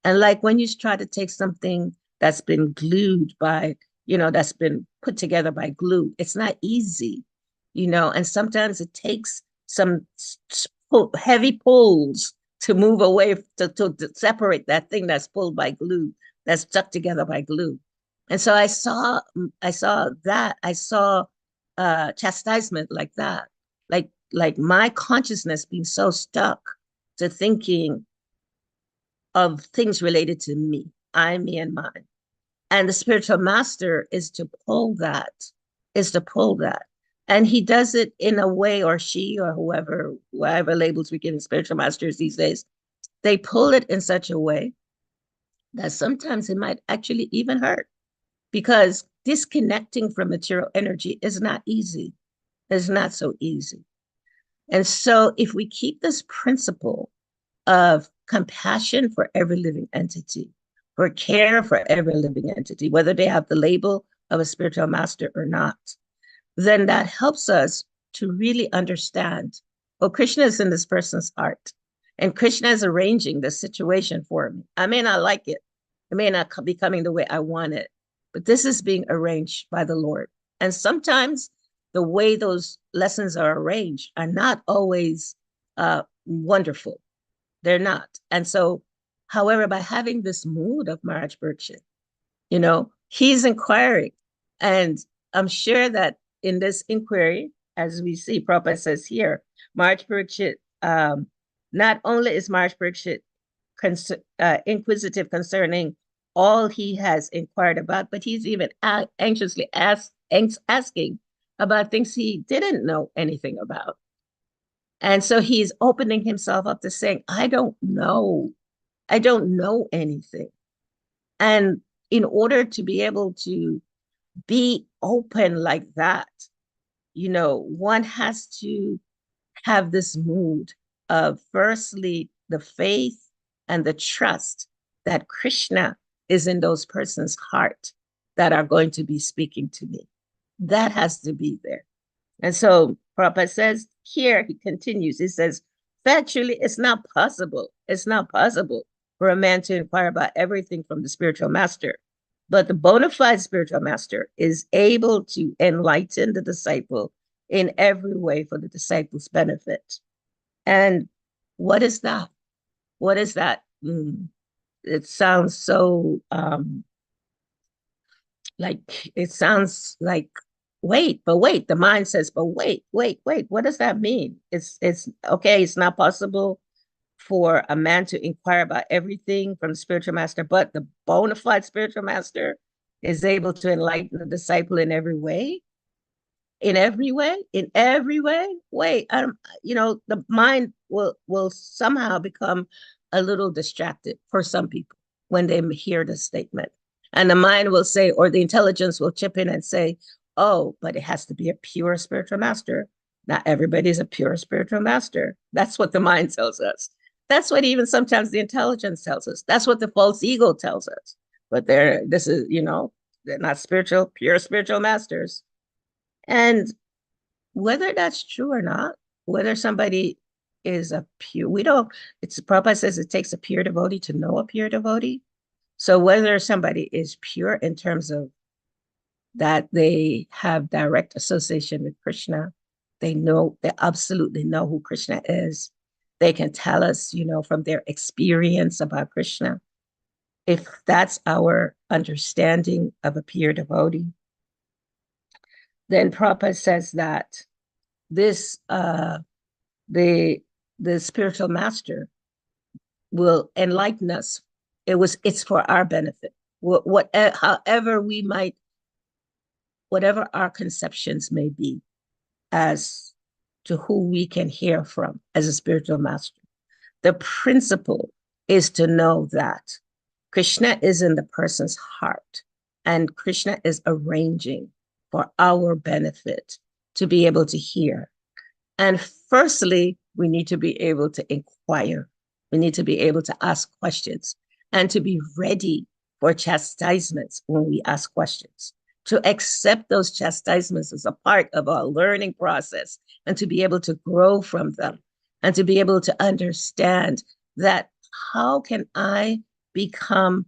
And like when you try to take something that's been glued by, that's been put together by glue, it's not easy, and sometimes it takes some heavy pulls to move away, to separate that thing that's pulled by glue, that's stuck together by glue. And so I saw chastisement like that, like my consciousness being so stuck to thinking of things related to me, I, me, and mine. And the spiritual master is to pull that. And he does it in a way, or she, or whatever labels we give in spiritual masters these days, they pull it in such a way that sometimes it might actually even hurt, because disconnecting from material energy is not easy. It's not so easy. And so if we keep this principle of compassion for every living entity, for care for every living entity, whether they have the label of a spiritual master or not, then that helps us to really understand, well, Krishna is in this person's heart, and Krishna is arranging the situation for me. I may not like it. It may not be coming the way I want it, but this is being arranged by the Lord. And sometimes the way those lessons are arranged are not always wonderful. They're not. And so, however, by having this mood of Maharaj Parikshit, he's inquiring. And I'm sure that in this inquiry, as we see, Prabhupada says here, Maharaj Parikshit, not only is Maharaj Parikshit inquisitive concerning all he has inquired about, but he's even anxiously asking about things he didn't know anything about. And so he's opening himself up to saying, I don't know anything. And in order to be able to be open like that, one has to have this mood of, firstly, the faith and the trust that Krishna is in those persons' heart that are going to be speaking to me. That has to be there. And so Prabhupada says here, he continues, he says, factually, it's not possible. It's not possible for a man to inquire about everything from the spiritual master. But the bona fide spiritual master is able to enlighten the disciple in every way for the disciple's benefit. And what is that? What is that? It sounds so it sounds like wait, the mind says, but wait, what does that mean? It's okay, it's not possible for a man to inquire about everything from the spiritual master, but the bona fide spiritual master is able to enlighten the disciple in every way. In every way. Wait, the mind will somehow become a little distracted for some people when they hear the statement. And the mind will say, or the intelligence will chip in and say, oh, but it has to be a pure spiritual master. Not everybody's a pure spiritual master. That's what the mind tells us. That's what even sometimes the intelligence tells us. That's what the false ego tells us. But they're not pure spiritual masters. And whether that's true or not, whether somebody is a pure, Prabhupada says it takes a pure devotee to know a pure devotee. So whether somebody is pure in terms of that they have direct association with Krishna, they absolutely know who Krishna is. They can tell us, from their experience about Krishna. If that's our understanding of a pure devotee, then Prabhupada says that this the spiritual master will enlighten us. It's for our benefit. Whatever our conceptions may be as to who we can hear from as a spiritual master. The principle is to know that Krishna is in the person's heart, and Krishna is arranging for our benefit to be able to hear. And firstly, we need to be able to inquire. We need to be able to ask questions and to be ready for chastisements when we ask questions, to accept those chastisements as a part of our learning process and to be able to grow from them and to be able to understand that how can I become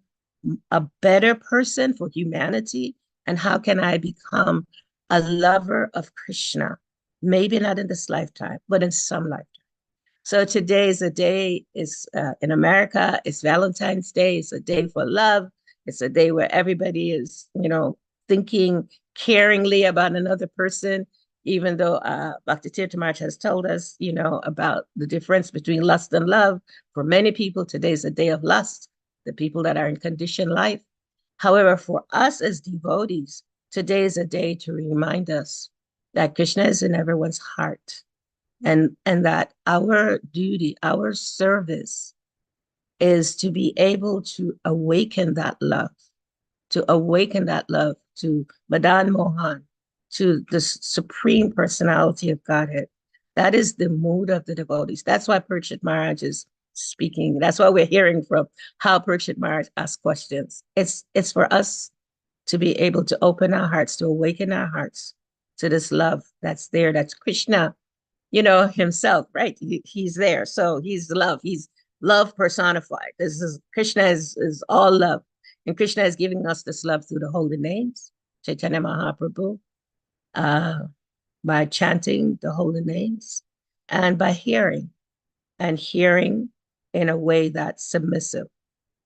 a better person for humanity, and how can I become a lover of Krishna, maybe not in this lifetime, but in some lifetime. So today is a day, in America, it's Valentine's Day. It's a day for love. It's a day where everybody is, thinking caringly about another person, even though Bhakti Tirtha Maharaj has told us, about the difference between lust and love. For many people, today is a day of lust, the people that are in conditioned life. However, for us as devotees, today is a day to remind us that Krishna is in everyone's heart, and that our duty, our service is to be able to awaken that love, to Madan Mohan, to the Supreme Personality of Godhead. That is the mood of the devotees. That's why Parikshit Maharaj is speaking. That's why we're hearing from how Parikshit Maharaj asks questions. It's for us to be able to open our hearts, to awaken our hearts to this love that's there. That's Krishna, himself, right? He's there. So he's love. He's love personified. Krishna is all love. And Krishna is giving us this love through the holy names, Chaitanya Mahaprabhu, by chanting the holy names and by hearing in a way that's submissive.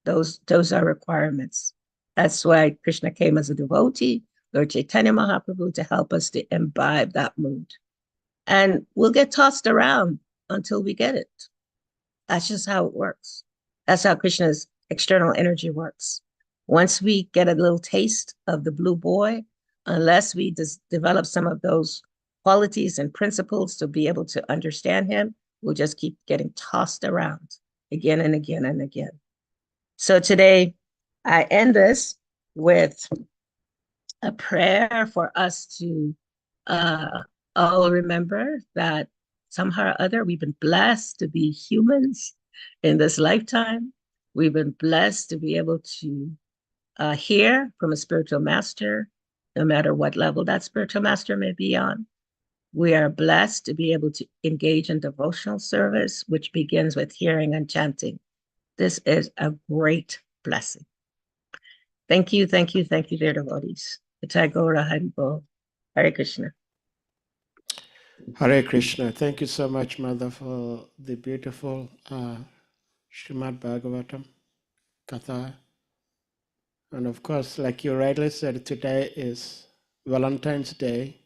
Those are requirements. That's why Krishna came as a devotee, Lord Chaitanya Mahaprabhu, to help us to imbibe that mood. And we'll get tossed around until we get it. That's just how it works. That's how Krishna's external energy works. Once we get a little taste of the blue boy, unless we develop some of those qualities and principles to be able to understand him, we'll just keep getting tossed around again and again and again. So today, I end this with a prayer for us to all remember that somehow or other we've been blessed to be humans in this lifetime, We've been blessed to be able to hear from a spiritual master, no matter what level that spiritual master may be on. We are blessed to be able to engage in devotional service, which begins with hearing and chanting. This is a great blessing. Thank you, thank you, thank you, dear devotees. Tagora Haribo. Hare Krishna. Hare Krishna. Thank you so much, Mother, for the beautiful Srimad Bhagavatam Katha. And of course, like you rightly said, today is Valentine's Day.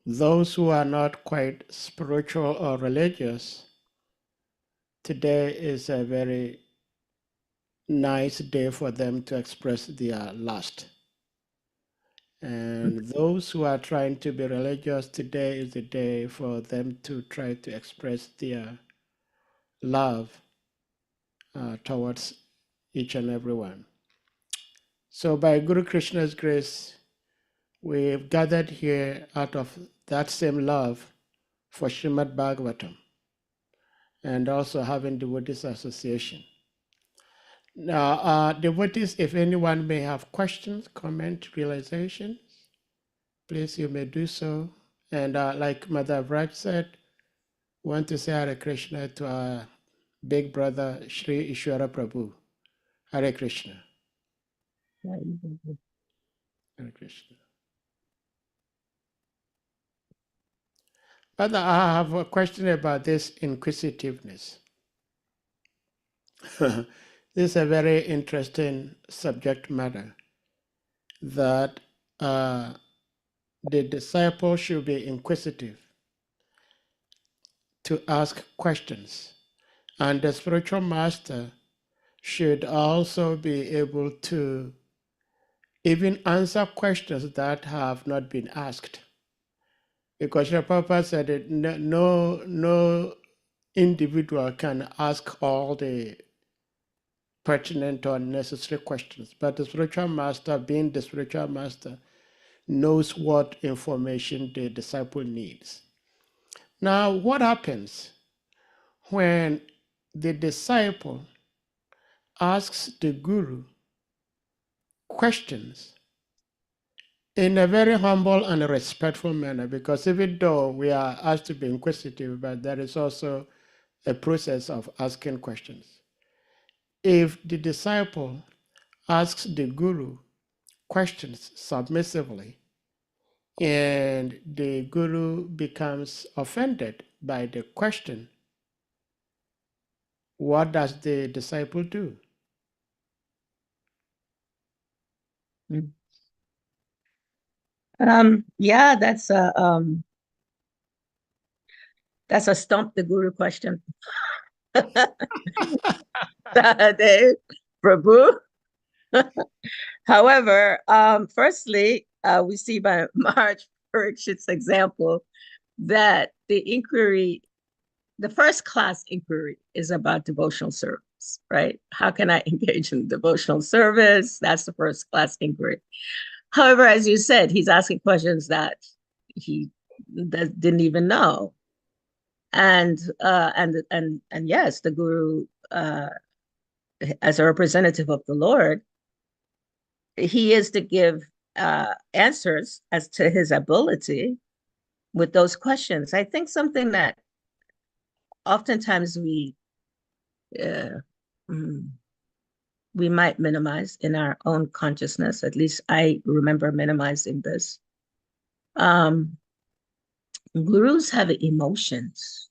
Those who are not quite spiritual or religious, today is a very nice day for them to express their lust. And those who are trying to be religious, today is the day for them to try to express their love towards each and every one. So by Guru Krishna's grace, we've gathered here out of that same love for Srimad Bhagavatam and also having devotees association. Now, devotees, if anyone may have questions, comments, realizations, please you may do so. And like Mother Vraj said, want to say Hare Krishna to our big brother Sri Ishwara Prabhu. Hare Krishna. Hare Krishna. But I have a question about this inquisitiveness. This is a very interesting subject matter, that the disciple should be inquisitive to ask questions, and the spiritual master should also be able to even answer questions that have not been asked. Because Srila Prabhupada said that no individual can ask all the pertinent or necessary questions, but the spiritual master, being the spiritual master, knows what information the disciple needs. Now, what happens when the disciple asks the guru questions in a very humble and respectful manner? Because even though we are asked to be inquisitive, but there is also a process of asking questions. If the disciple asks the guru questions submissively, and the guru becomes offended by the question, what does the disciple do? Yeah, that's a stump the guru question. Dave, Prabhu. However, firstly, we see by Maharaj Parikshit's example that the inquiry, the first class inquiry, is about devotional service, right? How can I engage in devotional service? That's the first class inquiry. However, as you said, he's asking questions that he didn't even know. And yes, the guru, as a representative of the Lord, he is to give answers as to his ability with those questions. I think something that oftentimes we might minimize in our own consciousness, at least I remember minimizing this. Gurus have emotions,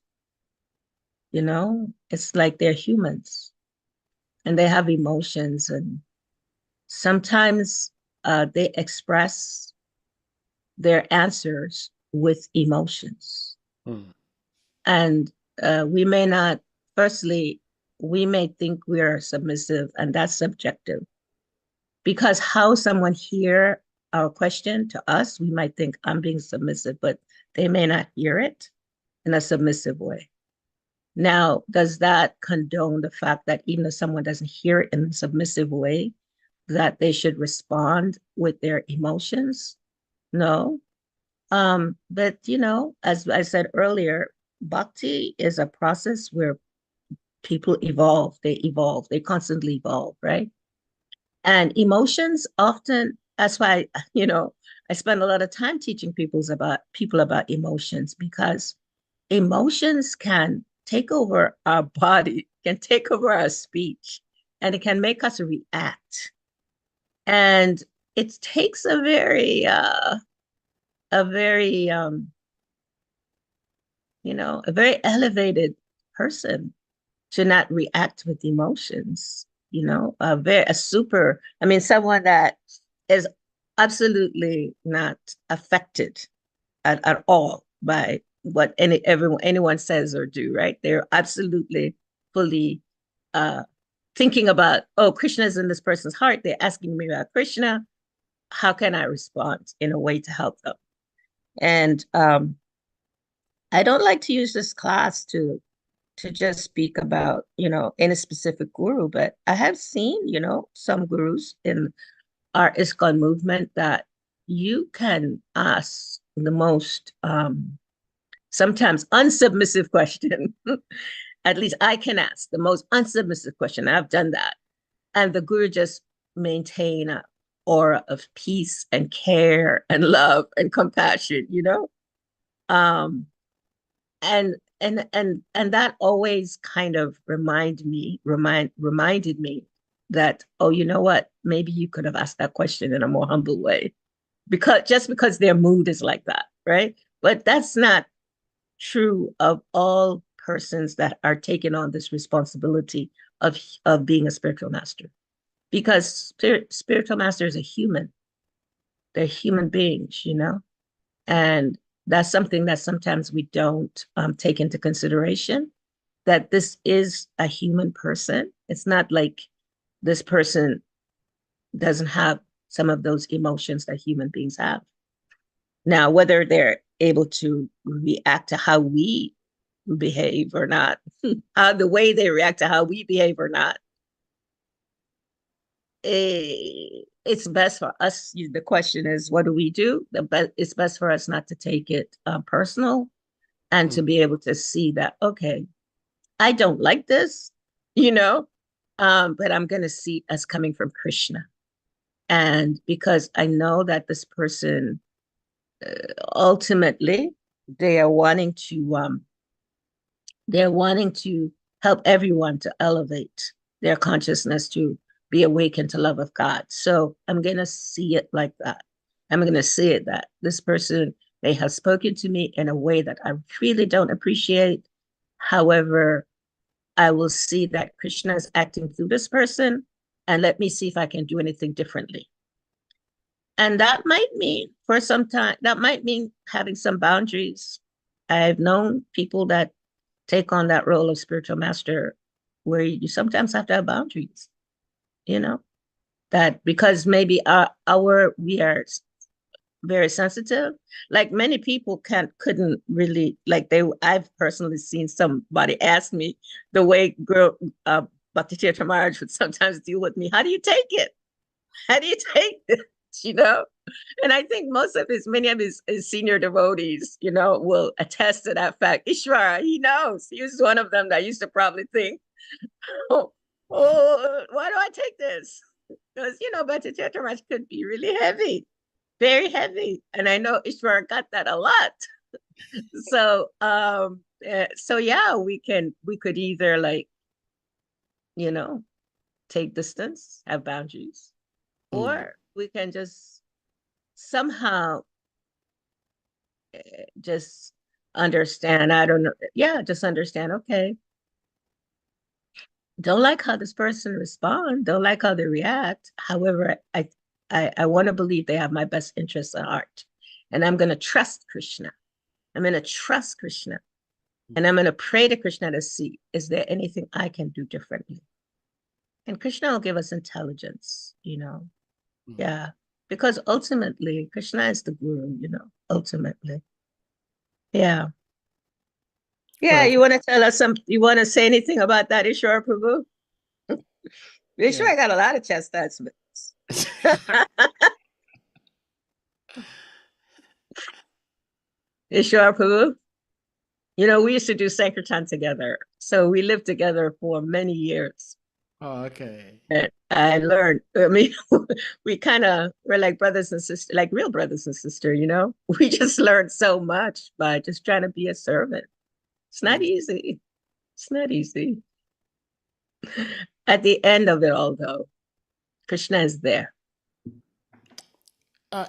you know, it's like they're humans and they have emotions, and sometimes they express their answers with emotions. And we may not, firstly, we may think we are submissive, and that's subjective. Because how someone hear our question to us, we might think I'm being submissive, but they may not hear it in a submissive way. Now, does that condone the fact that even if someone doesn't hear it in a submissive way, that they should respond with their emotions? No. But, you know, as I said earlier, bhakti is a process where people evolve, they constantly evolve, right? And emotions often, that's why, I spend a lot of time teaching people about emotions, because emotions can take over our body, can take over our speech, and it can make us react. And it takes a very a very elevated person to not react with emotions, someone that is absolutely not affected at all by what anyone says or do, right? They're absolutely fully thinking about, oh, Krishna is in this person's heart. They're asking me about Krishna. How can I respond in a way to help them? And I don't like to use this class to just speak about, any specific guru, but I have seen, some gurus in our ISKCON movement that you can ask the most sometimes unsubmissive question. At least I can ask the most unsubmissive question. I've done that. And the guru just maintain a aura of peace and care and love and compassion, and that always kind of reminded me that, oh, you know what, maybe you could have asked that question in a more humble way, because their mood is like that, right? But that's not true of all persons that are taking on this responsibility of being a spiritual master, because spiritual masters are human. They're human beings, and that's something that sometimes we don't take into consideration, that this is a human person. It's not like this person doesn't have some of those emotions that human beings have. Now, whether they're able to react to how we behave or not, the way they react to how we behave or not, it's best for us. The question is, what do we do? It's best for us not to take it personal, and to be able to see that, okay, I don't like this, but I'm going to see as coming from Krishna. And because I know that this person, ultimately, they are wanting to help everyone to elevate their consciousness, to be awakened to love of God. So I'm going to see it like that. I'm going to see it that this person may have spoken to me in a way that I really don't appreciate. However, I will see that Krishna is acting through this person, and let me see if I can do anything differently. And that might mean, for some time, that might mean having some boundaries. I've known people that take on that role of spiritual master where you sometimes have to have boundaries, that because maybe we are very sensitive. Like many people couldn't really, I've personally seen somebody ask me the way Bhakti Tirtha Maharaj would sometimes deal with me. How do you take it? How do you take this? And I think many of his senior devotees, will attest to that fact. Ishvara, he knows. He was one of them that used to probably think, oh, why do I take this? Because, Bhakti Tirtha Maharaj could be really heavy, very heavy. And I know Ishvara got that a lot. So, yeah, we could either take distance, have boundaries, or we can just somehow just understand. I don't know. Yeah, just understand. Okay, don't like how this person respond. Don't like how they react. However, I want to believe they have my best interests at heart, and I'm going to trust Krishna. I'm going to trust Krishna, and I'm going to pray to Krishna to see, is there anything I can do differently? And Krishna will give us intelligence. Yeah. Because ultimately, Krishna is the guru, ultimately. Yeah. Yeah, Well, you want to tell us you want to say anything about that, Ishwara Prabhu? Ishwara got a lot of chastisements. Ishwara Prabhu, You know, we used to do Sankirtan together. So we lived together for many years. Oh, okay. And I learned, I mean, we kind of were like brothers and sisters, like real brothers and sisters, you know? We just learned so much by just trying to be a servant. It's not easy. It's not easy. At the end of it all, though, Krishna is there.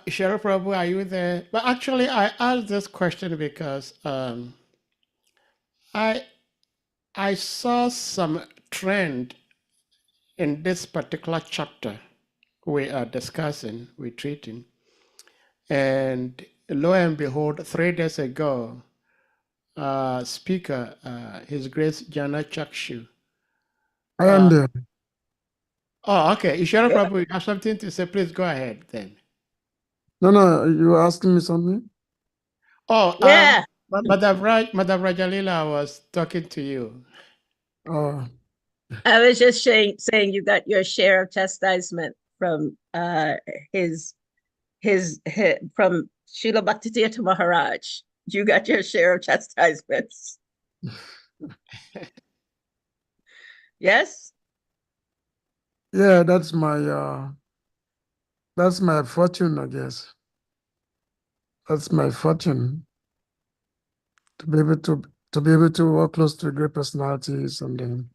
Sheriff Prabhu, are you there? But actually, I asked this question because I saw some trend in this particular chapter we are discussing, we're treating, and lo and behold, 3 days ago, speaker, His Grace Jana Chakshu. I am there. Oh, okay. Sheriff Yeah. Prabhu, you have something to say? Please go ahead then. No, you were asking me something? Oh, Yeah. Madam Rajalila was talking to you. Oh, I was just saying you got your share of chastisement from his from Srila Bhaktivedanta Maharaj. You got your share of chastisements. Yes? yeah, that's my fortune, I guess. That's my fortune to be able to work close to great personalities, and then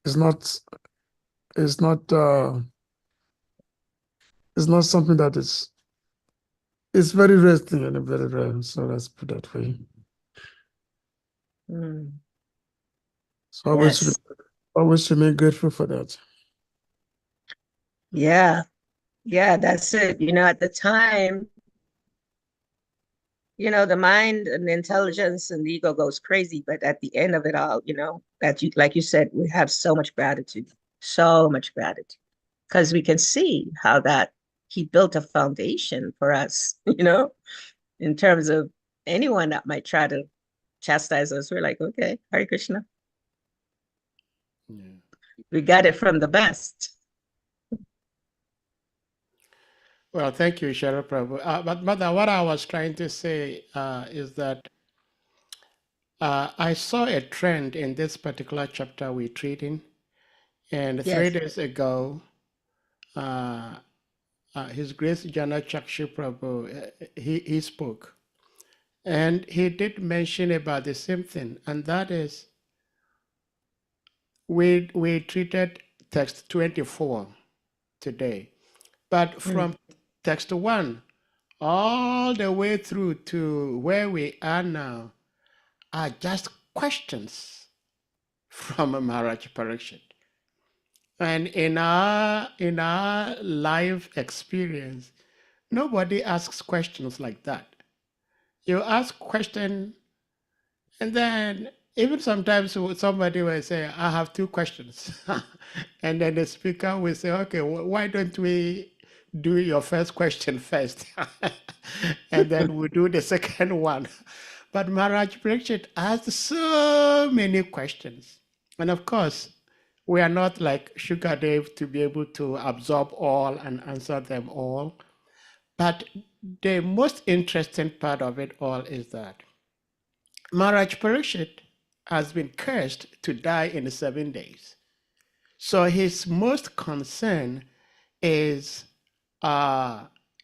it's not it's not something that it's very rare thing and very rare. So let's put that way. Mm. So Yes. always remain grateful for that. Yeah. Yeah, that's it. You know, at the time, you know, the mind and the intelligence and the ego goes crazy, but at the end of it all, you know, that you, like you said, we have so much gratitude, because we can see how that he built a foundation for us, you know, in terms of anyone that might try to chastise us. We're like, okay, Hare Krishna. Yeah. We got it from the best. Well, thank you, Sheriff Prabhu. But Mother, what I was trying to say is that I saw a trend in this particular chapter we're treating, and 3 Yes. days ago, His Grace Jana Chakshu Prabhu, he spoke, and he did mention about the same thing, and that is we treated text 24 today, but from text 1 all the way through to where we are now are just questions from Maharaj Parikshit. And in our life experience, nobody asks questions like that. You ask question, and then even sometimes somebody will say, I have 2 questions. And then the speaker will say, okay, why don't we do your first question first? And then we do the second one. But Maharaj Parikshit asked so many questions. And of course, we are not like Shukadev to be able to absorb all and answer them all. But the most interesting part of it all is that Maharaj Parikshit has been cursed to die in 7 days. So his most concern is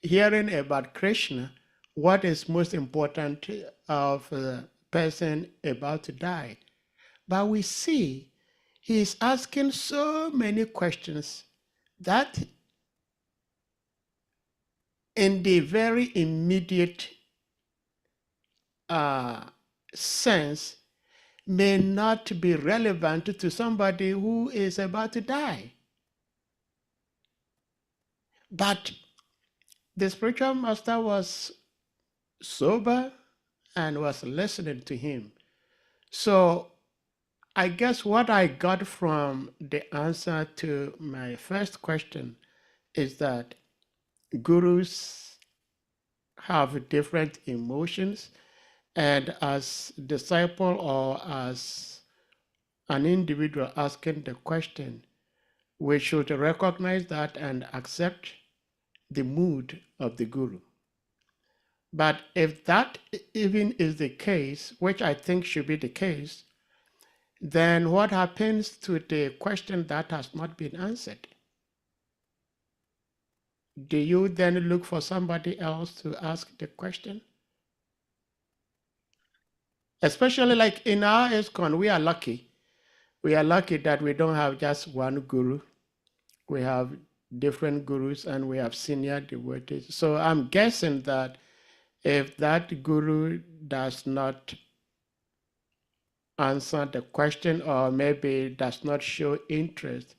hearing about Krishna, what is most important of a person about to die. But we see he's asking so many questions that in the very immediate sense may not be relevant to somebody who is about to die. But the spiritual master was sober and was listening to him. So I guess what I got from the answer to my first question is that gurus have different emotions, and as disciple or as an individual asking the question, we should recognize that and accept the mood of the guru. But if that even is the case, which I think should be the case, then what happens to the question that has not been answered? Do you then look for somebody else to ask the question? Especially like in our ISKCON, we are lucky. We are lucky that we don't have just one guru. We have different gurus and we have senior devotees. So I'm guessing that if that guru does not answer the question or maybe does not show interest,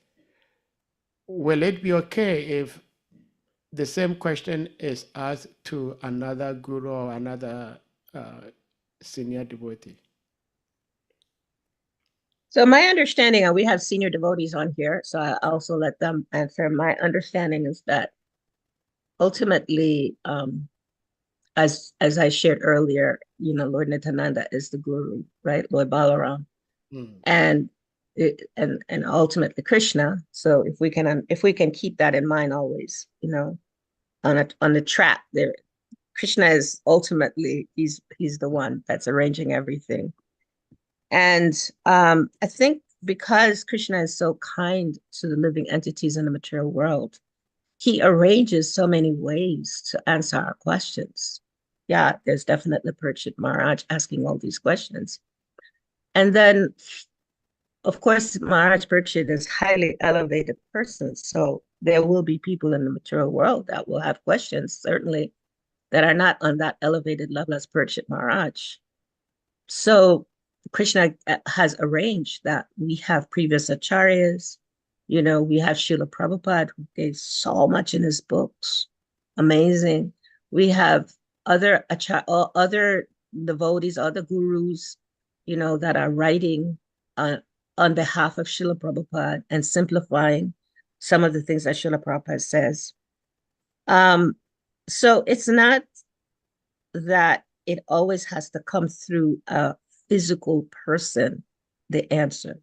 will it be okay if the same question is asked to another guru or another senior devotee? So my understanding, and we have senior devotees on here, so I also let them answer. My understanding is that ultimately, as I shared earlier, Lord Nityananda is the guru, right? Lord Balaram, and ultimately Krishna. So if we can keep that in mind always, on the track there, Krishna is ultimately he's the one that's arranging everything. And I think because Krishna is so kind to the living entities in the material world, he arranges so many ways to answer our questions. Yeah, there's definitely Parikshit Maharaj asking all these questions. And then, of course, Maharaj Parikshit is highly elevated person. So there will be people in the material world that will have questions, certainly, that are not on that elevated level as Parikshit Maharaj. So Krishna has arranged that we have previous acharyas, we have Srila Prabhupada, who gave so much in his books, amazing. We have other devotees, other gurus, that are writing on behalf of Srila Prabhupada and simplifying some of the things that Srila Prabhupada says. So it's not that it always has to come through a physical person, the answer.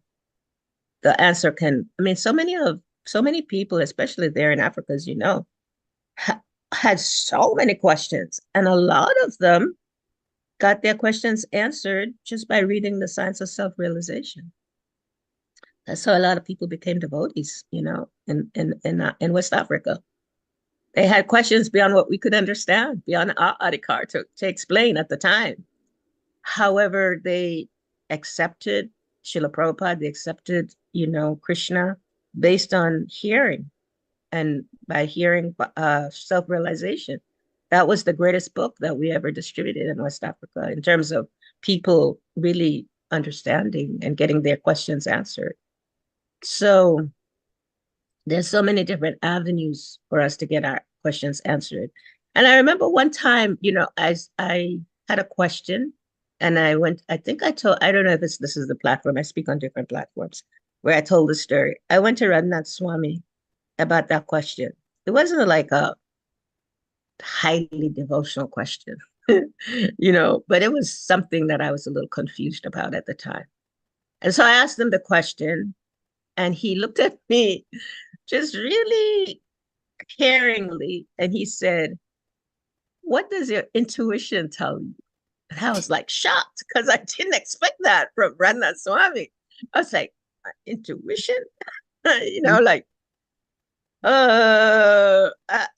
The answer can, so many people, especially there in Africa, as you know, had so many questions. And a lot of them got their questions answered just by reading The Science of Self-Realization. That's how a lot of people became devotees, in West Africa. They had questions beyond what we could understand, beyond our adhikar to explain at the time. However, they accepted Srila Prabhupada, they accepted, Krishna based on hearing, and by hearing self-realization. That was the greatest book that we ever distributed in West Africa in terms of people really understanding and getting their questions answered. So there's so many different avenues for us to get our questions answered. And I remember one time, as I had a question and I don't know if this is the platform, I speak on different platforms, where I told the story. I went to Radhanath Swami about that question. It wasn't like a highly devotional question, but it was something that I was a little confused about at the time. And so I asked him the question, and he looked at me just really caringly, and he said, "What does your intuition tell you?" And I was like shocked because I didn't expect that from Radhanath Swami. I was like, intuition? Like,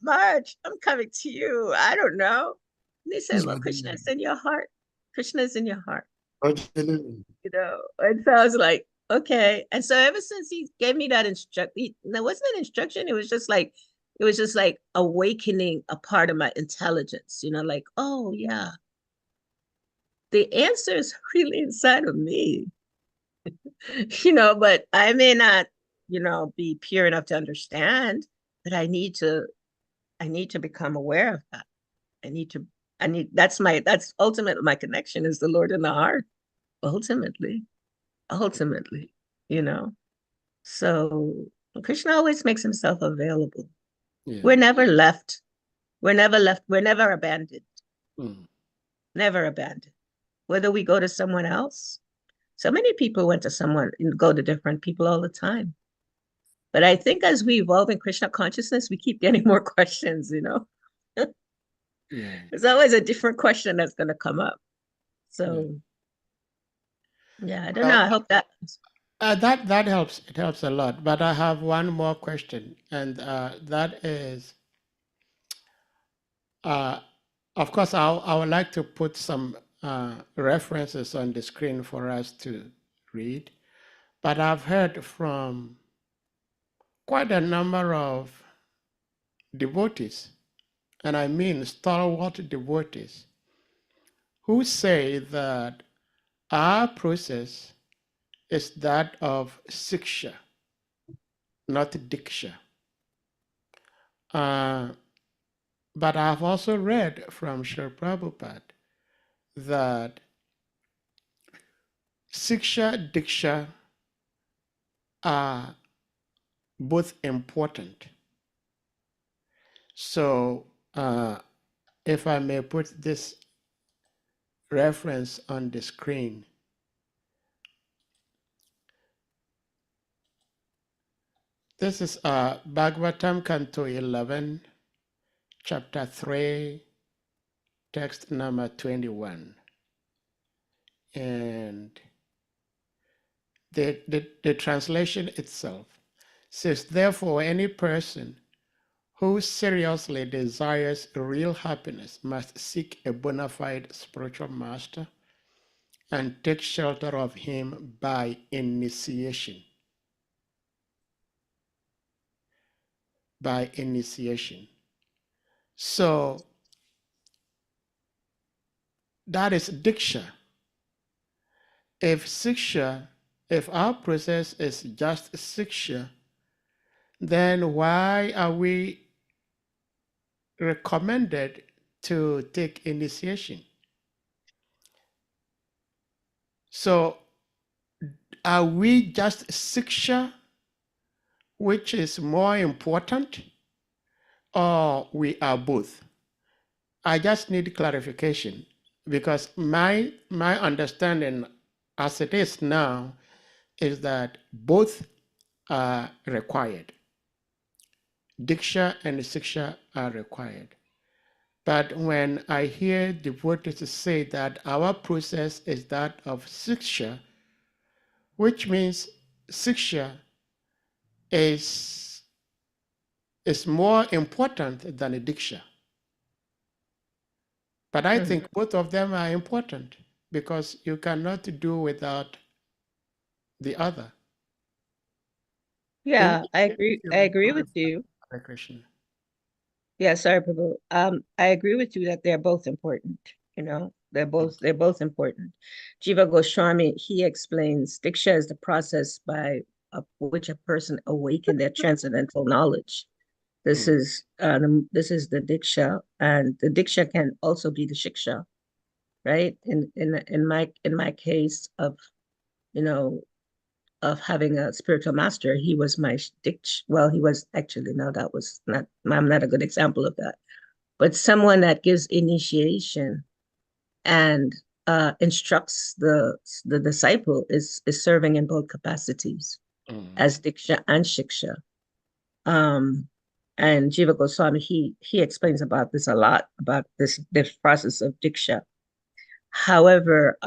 Marge, I'm coming to you. I don't know. And he said, well, Krishna is in your heart. Krishna is in your heart. And so I was like, okay. And so ever since he gave me that instruction, it wasn't an instruction. It was just like awakening a part of my intelligence, like, oh yeah, the answer is really inside of me, but I may not, be pure enough to understand, but I need to become aware of that. That's ultimately my connection is the Lord in the heart, ultimately, So Krishna always makes himself available. Yeah. We're never left. We're never abandoned. Never abandoned. Whether we go to someone else, so many people go to different people all the time. But I think as we evolve in Krishna consciousness, we keep getting more questions, Yeah. There's always a different question that's going to come up. So, yeah, I don't know. I hope that. That helps. It helps a lot. But I have one more question, and that is, of course, I would like to put some references on the screen for us to read. But I've heard from quite a number of devotees, and I mean stalwart devotees, who say that our process is that of siksha, not diksha. But I've also read from Sri Prabhupada that siksha, diksha are both important. So if I may put this reference on the screen. This is Bhagavatam, Canto 11, Chapter 3, text number 21. And the translation itself says, therefore, any person who seriously desires real happiness must seek a bona fide spiritual master and take shelter of him by initiation. By initiation. So that is diksha. If siksha, if our process is just siksha, then why are we recommended to take initiation? So are we just siksha, which is more important, or we are both? I just need clarification, because my understanding as it is now is that both are required. Diksha and siksha are required. But when I hear devotees say that our process is that of siksha, which means siksha is more important than a diksha. But I think both of them are important, because you cannot do without the other. Yeah, I agree. If you I may agree with clarify, you. Hare Krishna. Yeah, sorry, Prabhu. I agree with you that they're both important. You know, they're both important. Jiva Goswami, he explains Diksha is the process by which a person awaken their transcendental knowledge. This is the Diksha, and the Diksha can also be the Shiksha, right? In my case of, you know, of having a spiritual master, he was my Diksha. Well, he was actually, no, that was not, I'm not a good example of that. But someone that gives initiation and instructs the disciple is serving in both capacities as Diksha and Shiksha. And Jiva Goswami, he explains about this a lot, about this process of Diksha. However,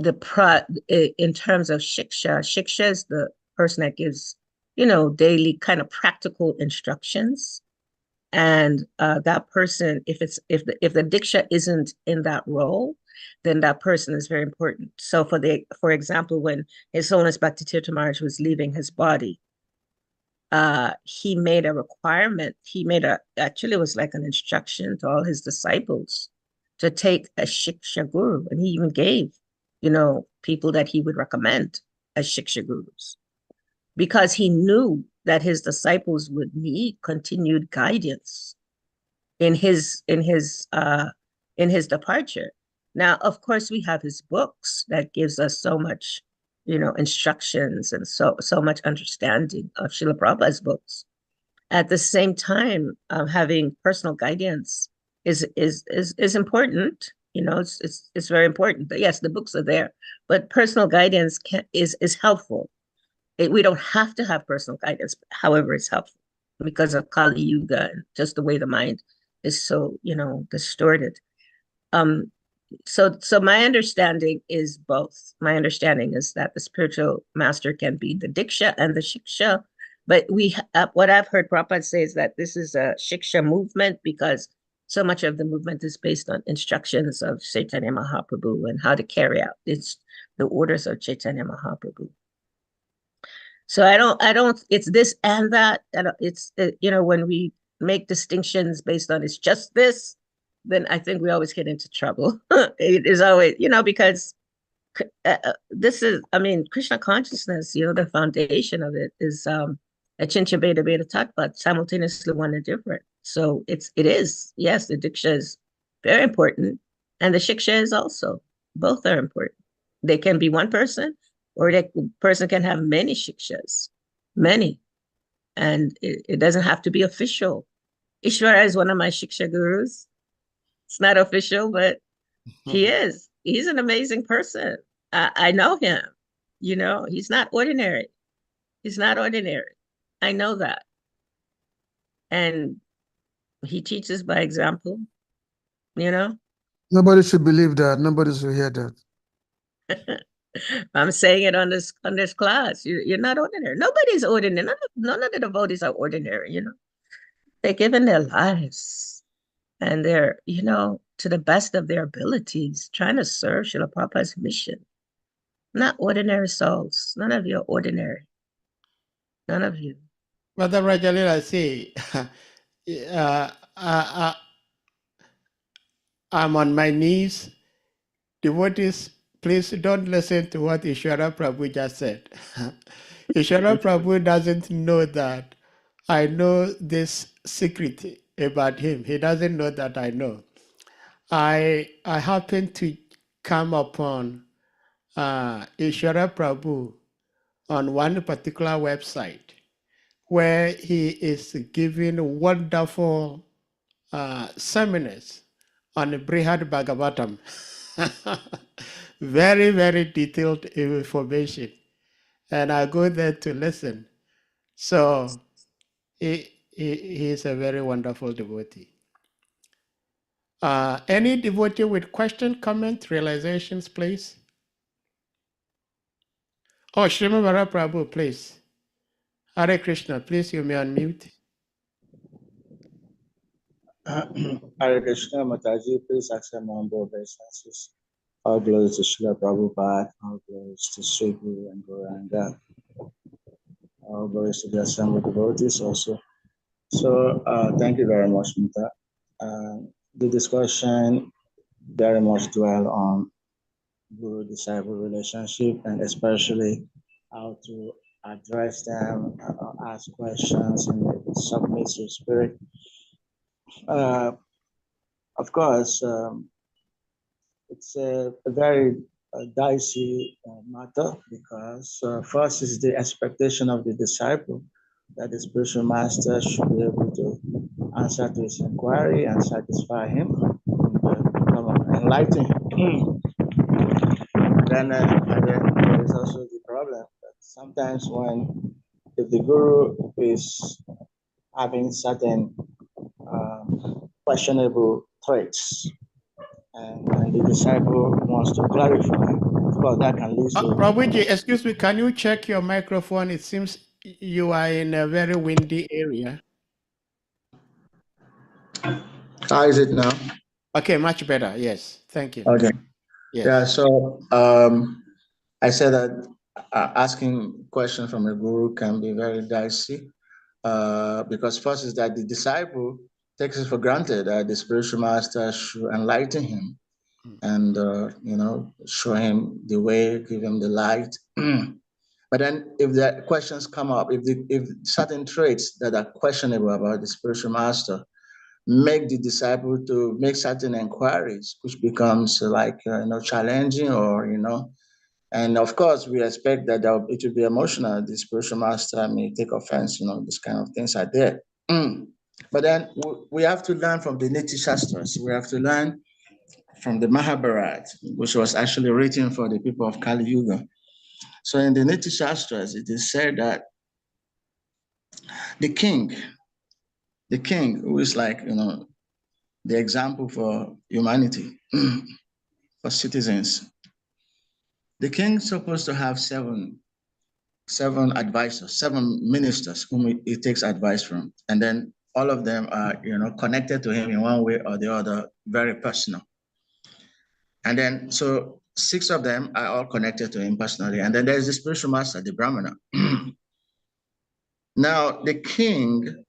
in terms of Shiksha is the person that gives, you know, daily kind of practical instructions. And that person, if the diksha isn't in that role, then that person is very important. So for example, when His Holiness Bhaktitirtha Maharaj was leaving his body, he made a requirement. Actually it was like an instruction to all his disciples to take a shiksha guru, and he even gave, you know, people that he would recommend as shiksha gurus, because he knew that his disciples would need continued guidance in his departure. Now, of course, we have his books that gives us so much, you know, instructions and so much understanding of Srila Prabhupada's books. At the same time, having personal guidance is important. You know, it's very important. But yes, the books are there, but personal guidance is helpful. We don't have to have personal guidance. However, it's helpful because of Kali Yuga and just the way the mind is so, distorted. So my understanding is both. My understanding is that the spiritual master can be the diksha and the shiksha, but what I've heard Prabhupada say is that this is a shiksha movement because so much of the movement is based on instructions of Chaitanya Mahaprabhu and how to carry out the orders of Chaitanya Mahaprabhu. So I don't, it's this and that, and when we make distinctions based on it's just this, then I think we always get into trouble. It is always, because this is, Krishna consciousness, the foundation of it is Achincha Beta Beta Tattva, simultaneously one and different. So it is, yes, the Diksha is very important, and the Shiksha is also. Both are important. They can be one person, or that person can have many Shikshas, many. And it doesn't have to be official. Ishvara is one of my Shiksha gurus. It's not official, but he is. He's an amazing person. I know him. He's not ordinary. He's not ordinary. I know that. And he teaches by example, Nobody should believe that. Nobody should hear that. I'm saying it on this class. You're not ordinary. Nobody's ordinary. None of the devotees are ordinary, They're giving their lives. And they're, to the best of their abilities, trying to serve Srila Prabhupada's mission. Not ordinary souls. None of you are ordinary. None of you. Mother Rajalila, see, I'm on my knees. Devotees, please don't listen to what Ishwara Prabhu just said. Ishwara Prabhu doesn't know that I know this secret about him. He doesn't know that I know. I happen to come upon Ishwara Prabhu on one particular website where he is giving wonderful seminars on the Brihad Bhagavatam. Very, very detailed information. And I go there to listen. So he is a very wonderful devotee. Any devotee with question, comment, realizations, please? Oh, Srimavara Prabhu, please. Hare Krishna, please, you may unmute. Hare Krishna, Mataji, please accept my humble obeisances. All glory to Srila Prabhupada, all glory to Sri Guru and Gauranga, all glory to the assembled devotees also. So, thank you very much, Mita. The discussion very much dwell on guru-disciple relationship and especially how to address them, ask questions in a submissive spirit. Of course, it's a very dicey matter because first is the expectation of the disciple that the spiritual master should be able to answer to his inquiry and satisfy him and enlighten him. Then there is also the problem that sometimes if the guru is having certain questionable traits, and the disciple wants to clarify, of course, that can lead to... Prabhuji, excuse me, can you check your microphone? It seems you are in a very windy area. How is it now? Okay, much better. Yes, thank you. Okay. Yes. Yeah, so I said that asking questions from a guru can be very dicey because first is that the disciple takes it for granted that the spiritual master should enlighten him and show him the way, give him the light. But then if the questions come up, if certain traits that are questionable about the spiritual master make the disciple to make certain inquiries, which becomes like challenging, or and of course we expect that it will be emotional. The spiritual master may take offense, this kind of things are there. But then we have to learn from the Niti Shastras. We have to learn from the Mahabharata, which was actually written for the people of Kali Yuga. So in the Niti Shastras, it is said that the king who is like, the example for humanity, for citizens. The king's supposed to have seven advisors, 7 ministers whom he takes advice from. And then all of them are, connected to him in one way or the other, very personal. And then, so 6 of them are all connected to him personally. And then there's the spiritual master, the Brahmana. Now, the king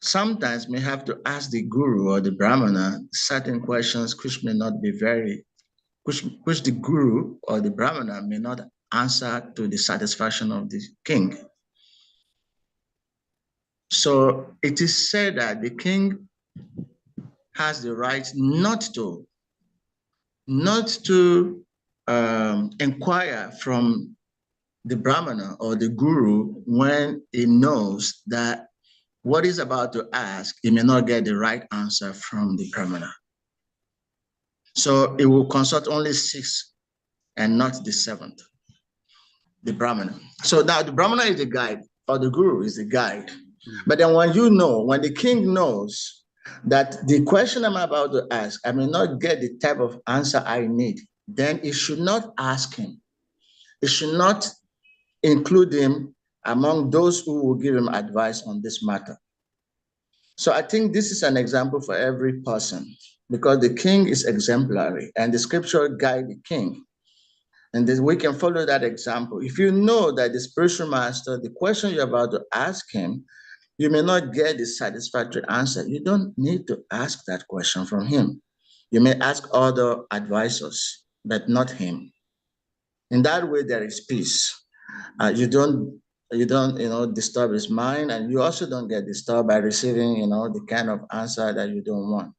sometimes may have to ask the guru or the Brahmana certain questions which may not be which the guru or the Brahmana may not answer to the satisfaction of the king. So it is said that the king has the right not to inquire from the Brahmana or the guru when he knows that what he's about to ask, he may not get the right answer from the Brahmana. So he will consult only 6 and not the 7th, the Brahmana. So now the Brahmana is the guide, or the guru is the guide. But then when the king knows that the question I'm about to ask, I may not get the type of answer I need, then he should not ask him. He should not include him among those who will give him advice on this matter. So I think this is an example for every person, because the king is exemplary and the scripture guide the king. And then we can follow that example. If you know that the spiritual master, the question you're about to ask him, you may not get the satisfactory answer. You don't need to ask that question from him. You may ask other advisors, but not him. In that way, there is peace. You don't disturb his mind, and you also don't get disturbed by receiving, the kind of answer that you don't want.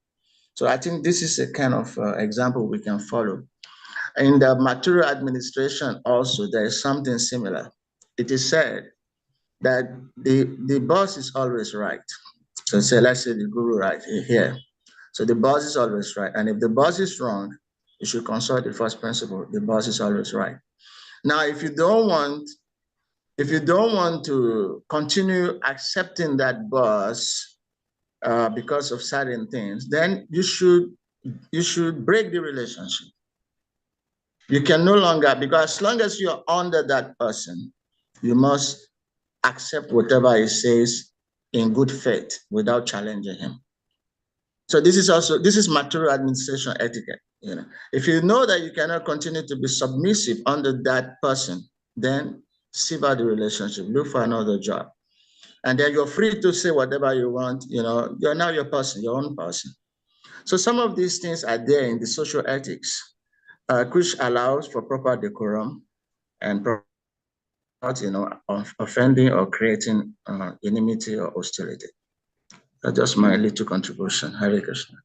So I think this is a kind of example we can follow. In the material administration also, there is something similar. It is said that the boss is always right. So say, let's say the guru right here. So the boss is always right. And if the boss is wrong, you should consult the first principle. The boss is always right. Now, if you don't want to continue accepting that boss because of certain things, then you should break the relationship. You can no longer, because as long as you're under that person, you must accept whatever he says in good faith without challenging him. So this is material administration etiquette. If you know that you cannot continue to be submissive under that person, then sever the relationship, look for another job. And then you're free to say whatever you want, you're now your person, your own person. So some of these things are there in the social ethics, which allows for proper decorum and offending or creating enmity or hostility. That's just my little contribution. Hare Krishna.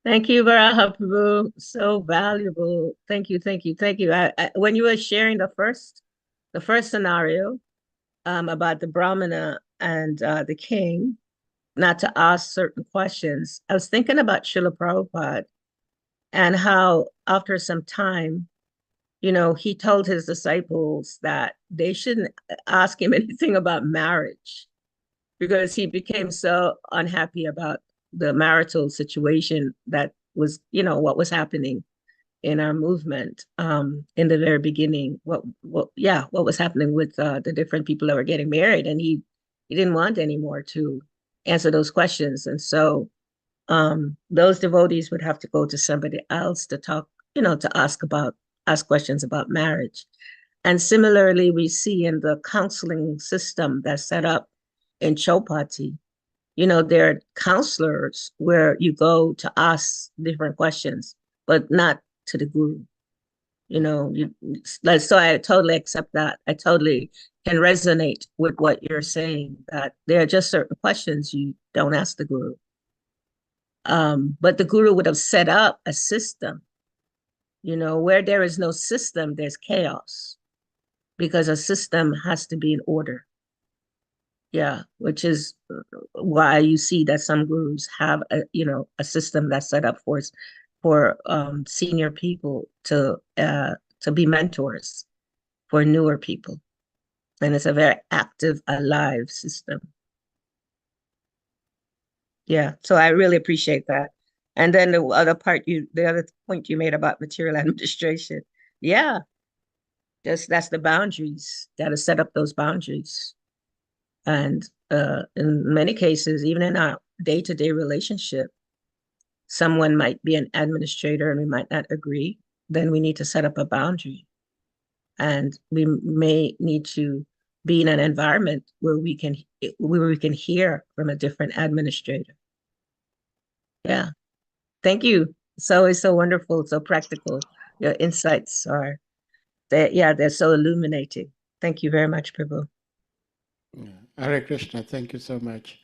Thank you, Varaha Prabhu. So valuable. Thank you. When you were sharing the first scenario about the Brahmana and the king, not to ask certain questions, I was thinking about Srila Prabhupada and how after some time, he told his disciples that they shouldn't ask him anything about marriage because he became so unhappy about the marital situation that was, what was happening in our movement in the very beginning. What was happening with the different people that were getting married, and he didn't want anymore to answer those questions, and so those devotees would have to go to somebody else to talk, to ask questions about marriage. And similarly, we see in the counseling system that's set up in Chopati, there are counselors where you go to ask different questions, but not to the guru. So I totally accept that. I totally can resonate with what you're saying, that there are just certain questions you don't ask the guru. But the guru would have set up a system, where there is no system, there's chaos, because a system has to be in order. Yeah, which is why you see that some gurus have a system that's set up for senior people to be mentors for newer people, and it's a very active, alive system. Yeah, so I really appreciate that. And then the other point you made about material administration. Yeah, that's the boundaries. Got to set up those boundaries. And in many cases, even in our day-to-day relationship, someone might be an administrator and we might not agree. Then we need to set up a boundary. And we may need to be in an environment where we can hear from a different administrator. Yeah. Thank you. It's always so wonderful, so practical. Your insights are they're so illuminating. Thank you very much, Prabhu. Yeah. Hare Krishna, thank you so much.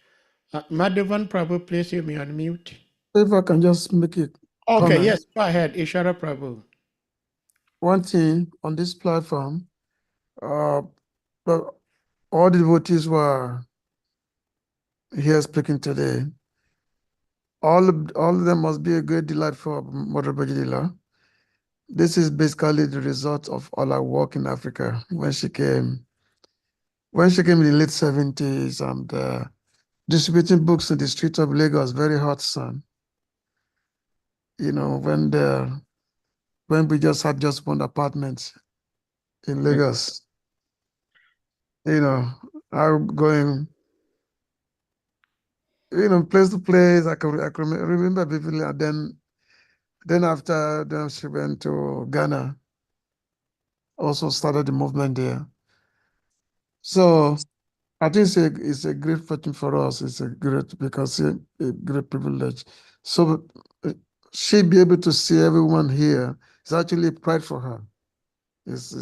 Madhavan Prabhu, please you may unmute. If I can just make it Okay, comment. yes, go ahead, Ishara Prabhu. One thing on this platform, but all the devotees were here speaking today. All of them must be a great delight for Mother VRAJALILA. This is basically the result of all our work in Africa when she came. When she came in the late 70s and distributing books in the streets of Lagos, very hot sun. You know, when we just had just one apartment in Lagos. You know, I'm going, place to place. I can remember vividly. And then after she went to Ghana, also started the movement there. So I think it's a great fortune for us. It's a great privilege. So she be able to see everyone here. It's actually a pride for her. It's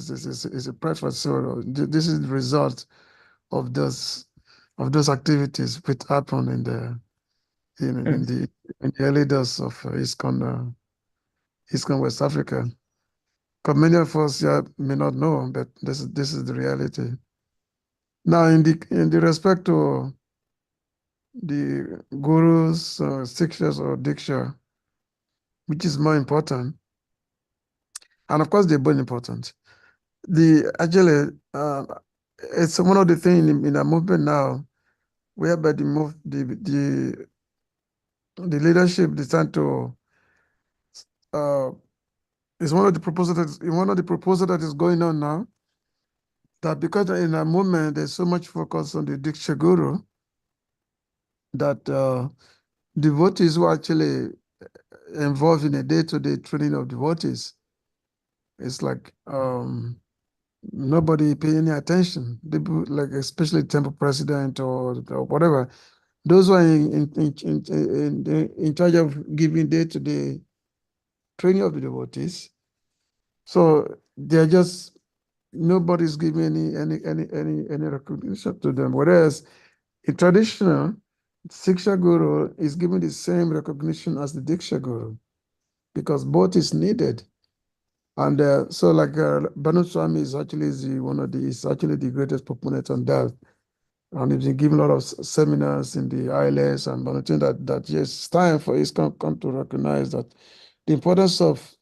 a pride for her. So this is the result of those activities which happened in the early days of East West Africa. Because many of us here may not know, but this is the reality. Now, in the respect to the gurus, sikshas, or diksha, which is more important, and of course they're both important. It's one of the things in a movement now, whereby the leadership decide to is one of the proposals that is going on now, that because in a movement there's so much focus on the diksha guru that devotees who are actually involved in a day-to-day training of devotees, it's like nobody pay any attention. People, like especially temple president or whatever, those who are in charge of giving day-to-day training of the devotees. So they're just nobody's giving any recognition to them. Whereas in traditional, Siksha Guru is given the same recognition as the Diksha Guru because both is needed. And so like Banu Swami is actually the greatest proponent on that. And he's been giving a lot of seminars in the islands and monitoring that yes, it's time for us come to recognize that the importance of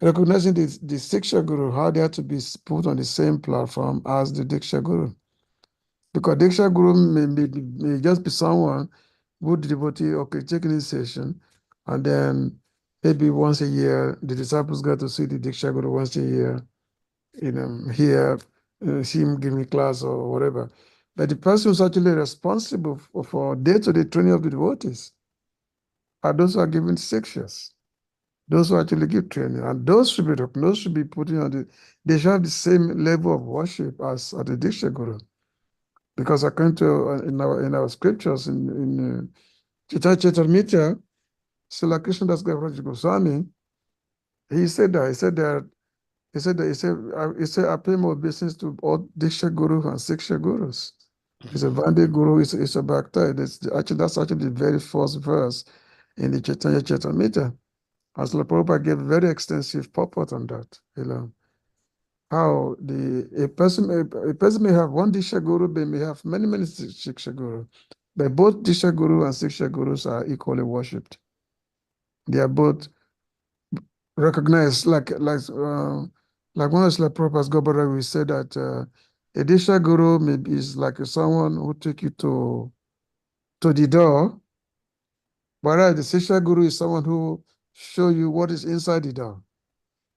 recognizing the Siksha Guru, how they have to be put on the same platform as the Diksha Guru. Because Diksha Guru may just be someone who the devotee, take initiation, and then maybe once a year, the disciples get to see the Diksha Guru once a year, hear him giving class or whatever. But the person who's actually responsible for day-to-day training of the devotees are those who are given Sikshas. Those who actually give training, and those should be putting on they should have the same level of worship as the Diksha Guru. Because according to in our scriptures in Chaitanya Charitamrita, Srila Krishna Das Goswami, he said I pay more business to all Diksha Guru and Siksha Gurus. He said Vande Guru is a Bhakta. That's actually the very first verse in the Chaitanya Charitamrita. As Srila Prabhupada gave very extensive purport on that, how a person may have one Diksha Guru, they may have many Siksha Guru, but both Diksha Guru and Siksha Gurus are equally worshipped. They are both recognized, like one of Srila Prabhupada's Gopara, we said that a Diksha Guru is like someone who take you to the door Whereas the Siksha Guru is someone who show you what is inside the door.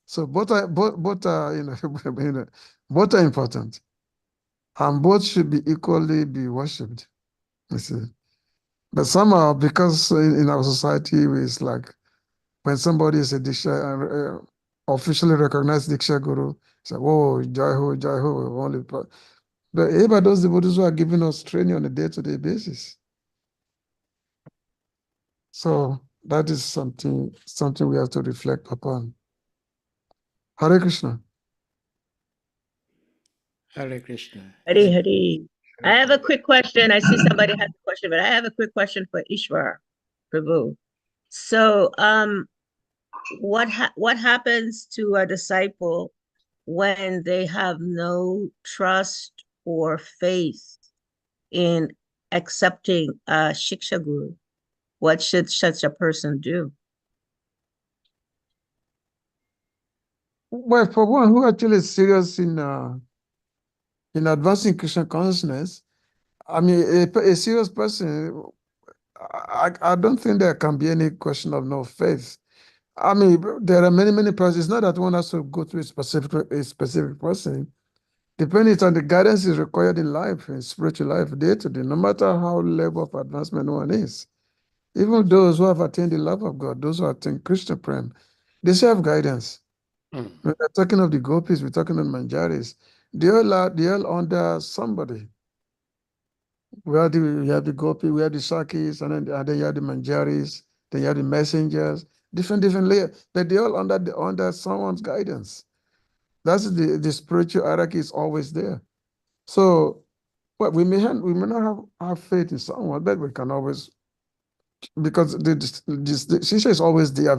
So both are both are important, and both should be equally be worshipped. You see, but somehow because in our society it's like when somebody is a Diksha officially recognized Diksha Guru, it's like whoa, Jai Ho, only. But even those devotees who are giving us training on a day-to-day basis. So that is something we have to reflect upon. Hare Krishna. Hare Krishna. Hari Hari. I have a quick question. I see somebody has a question, but I have a quick question for Ishwar Prabhu. So, what happens to a disciple when they have no trust or faith in accepting a Shiksha Guru? What should such a person do? Well, for one who actually is serious in advancing Krishna consciousness, I mean, a serious person, I don't think there can be any question of no faith. I mean, there are many persons. It's not that one has to go to a specific person. Depending on the guidance is required in life, in spiritual life, day to day, no matter how level of advancement one is. Even those who have attained the love of God, those who attain Krishna Prem, they still have guidance. Mm. We're talking of the gopis, we're talking of manjaris. They all under somebody. We have the gopi, we have the sakis, and then you have the manjaris, then you have the messengers, different layers, but they all under someone's guidance. That's the spiritual hierarchy is always there. So, well, we may not have faith in someone, but we can always, because the Shisha is always there.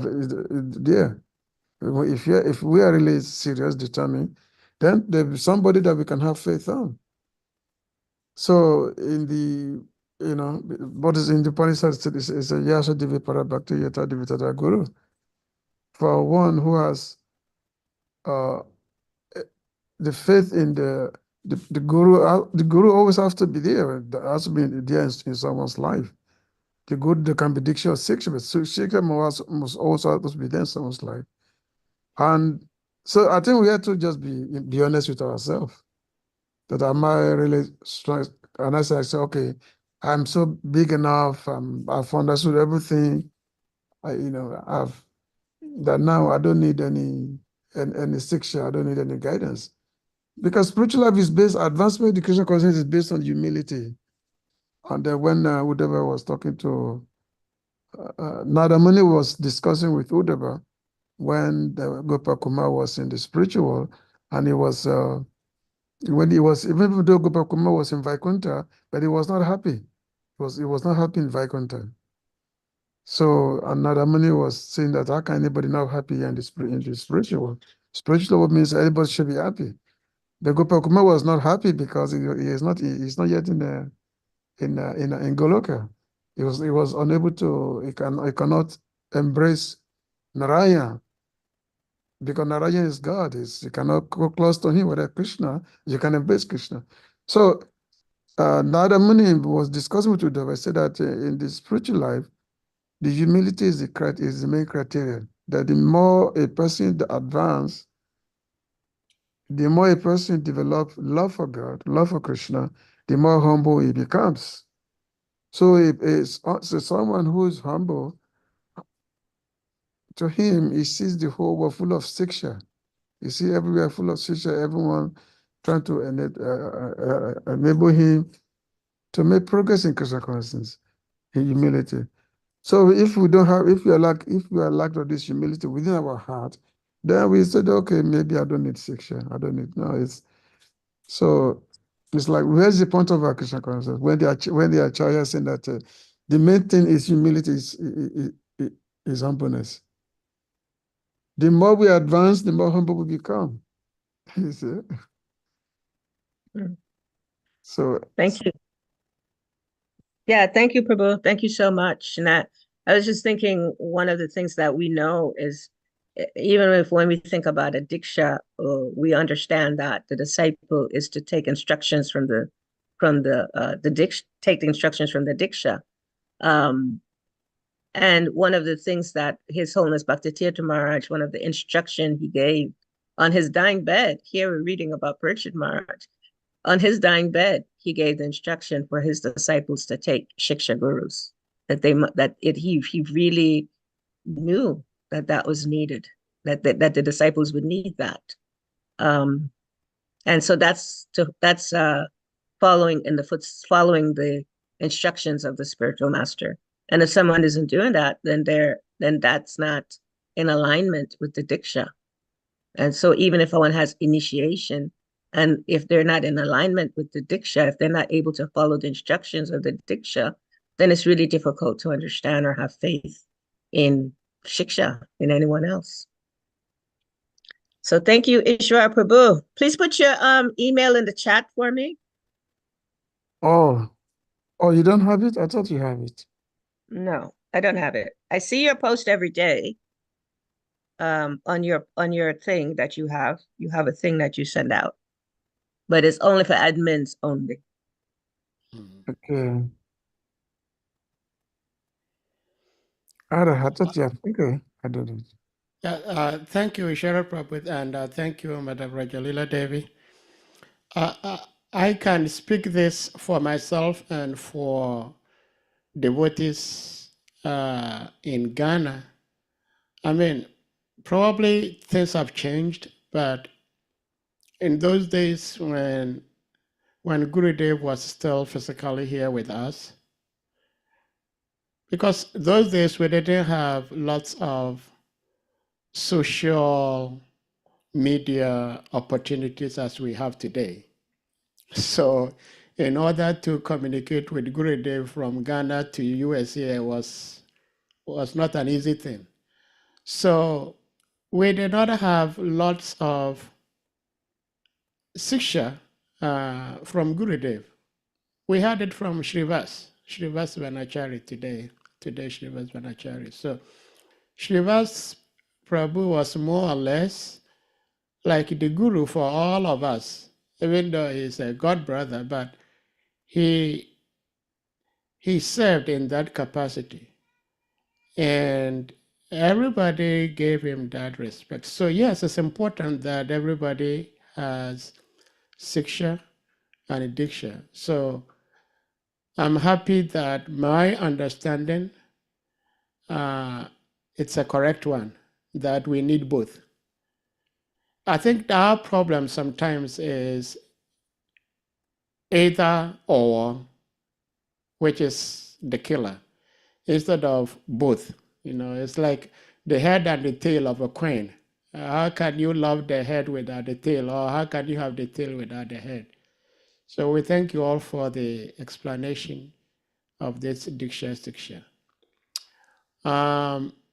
If we are really serious, determined, then there's somebody that we can have faith on. So in the what is in the Upanishad is a Yasha Divi Parabhakti Yata Divitada Guru. For one who has the faith in the guru always has to be there. That has to be there in someone's life. The guru, there can be diksha or siksha, but siksha must also have to be there in someone's life. And so I think we have to just be honest with ourselves. That am I really strong? And I say, okay, I'm so big enough. I've understood everything. That now I don't need any siksha. I don't need any guidance. Because spiritual life is based, advancement education consciousness is based on humility. And when Uddhava was talking to, Nadamuni was discussing with Uddhava when Gopal Kumar was in the spiritual, and he was, even though Gopal Kumar was in Vaikuntha, but he was not happy. He was not happy in Vaikuntha. So, and Nadamuni was saying that how can anybody not happy in the spiritual? Spiritual means everybody should be happy. The Gopal Kumar was not happy because he's not yet in Goloka. He was unable to. He cannot embrace Narayana because Narayana is God. You cannot go close to him. Without Krishna, you can embrace Krishna. So Narada Muni was discussing with Uddhava. I said that in the spiritual life, the humility is the main criteria. That the more a person advances, the more a person develops love for God, love for Krishna, the more humble he becomes. So someone who is humble, to him, he sees the whole world full of siksha. You see everywhere full of siksha, everyone trying to enable him to make progress in Krishna consciousness, in humility. So if we are lack of this humility within our heart, then we said, okay, maybe I don't need siksha. I don't need, no, so it's like, where's the point of our Krishna consciousness? When the Acharya saying that the main thing is humility, is humbleness. The more we advance, the more humble we become. You see? Mm. So Thank you. Yeah, thank you, Prabhu. Thank you so much. And I was just thinking one of the things that we know is even if when we think about a diksha, we understand that the disciple is to take instructions from the diksha, take the instructions from the diksha. And one of the things that His Holiness Bhakti Tirtha Maharaj, one of the instruction he gave on his dying bed, here we're reading about Parikshit Maharaj, on his dying bed, he gave the instruction for his disciples to take Shiksha Gurus, he really knew that was needed, that the disciples would need that. And so that's following the instructions of the spiritual master. And if someone isn't doing that, then that's not in alignment with the Diksha. And so even if one has initiation, and if they're not in alignment with the Diksha, if they're not able to follow the instructions of the Diksha, then it's really difficult to understand or have faith in Shiksha, in anyone else. So thank you, Ishwar Prabhu. Please put your email in the chat for me. Oh, you don't have it? I thought you have it. No, I don't have it. I see your post every day. On your thing that you have a thing that you send out, but it's only for admins only. Okay. I thought you have. Okay, I didn't. Thank you, Ishara Prabhu, and thank you, Madam VRAJALILA Devi. I can speak this for myself and for devotees in Ghana. I mean, probably things have changed, but in those days when Gurudev was still physically here with us, because those days we didn't have lots of social media opportunities as we have today. So in order to communicate with Gurudev from Ghana to USA was not an easy thing. So we did not have lots of Siksha from Gurudev. We had it from Srivas Vanachari today Srivas Vanachari. So Srivas Prabhu was more or less like the guru for all of us, even though he's a god brother, but he served in that capacity. And everybody gave him that respect. So yes, it's important that everybody has Siksha and Diksha. So I'm happy that my understanding, it's a correct one, that we need both. I think our problem sometimes is either or, which is the killer, instead of both. You know, it's like the head and the tail of a coin. How can you love the head without the tail, or how can you have the tail without the head? So we thank you all for the explanation of this Diksha.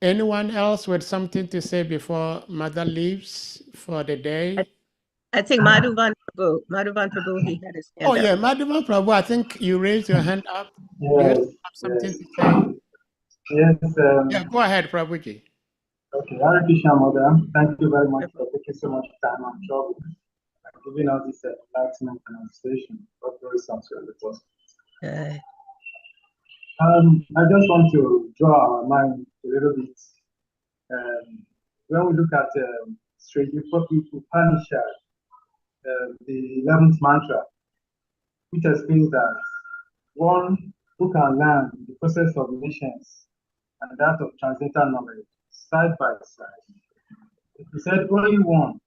Anyone else with something to say before Mother leaves for the day? I think Madhuvan Prabhu, he had his hand Oh up. yeah, Madhuvan Prabhu, I think you raised your hand up. Do you Yes, have something yes. to say? Yes, Yeah, go ahead, Prabhuji. okay. Hare Krishna, Madam. Thank you very much for taking so much time and trouble and giving us this enlightenment and illustration of very sincere with us. I just want to draw our mind a little bit. When we look at Sri Upanishad, the 11th mantra, which explains that one who can learn the process of nations and that of transcendental knowledge side by side. He said only one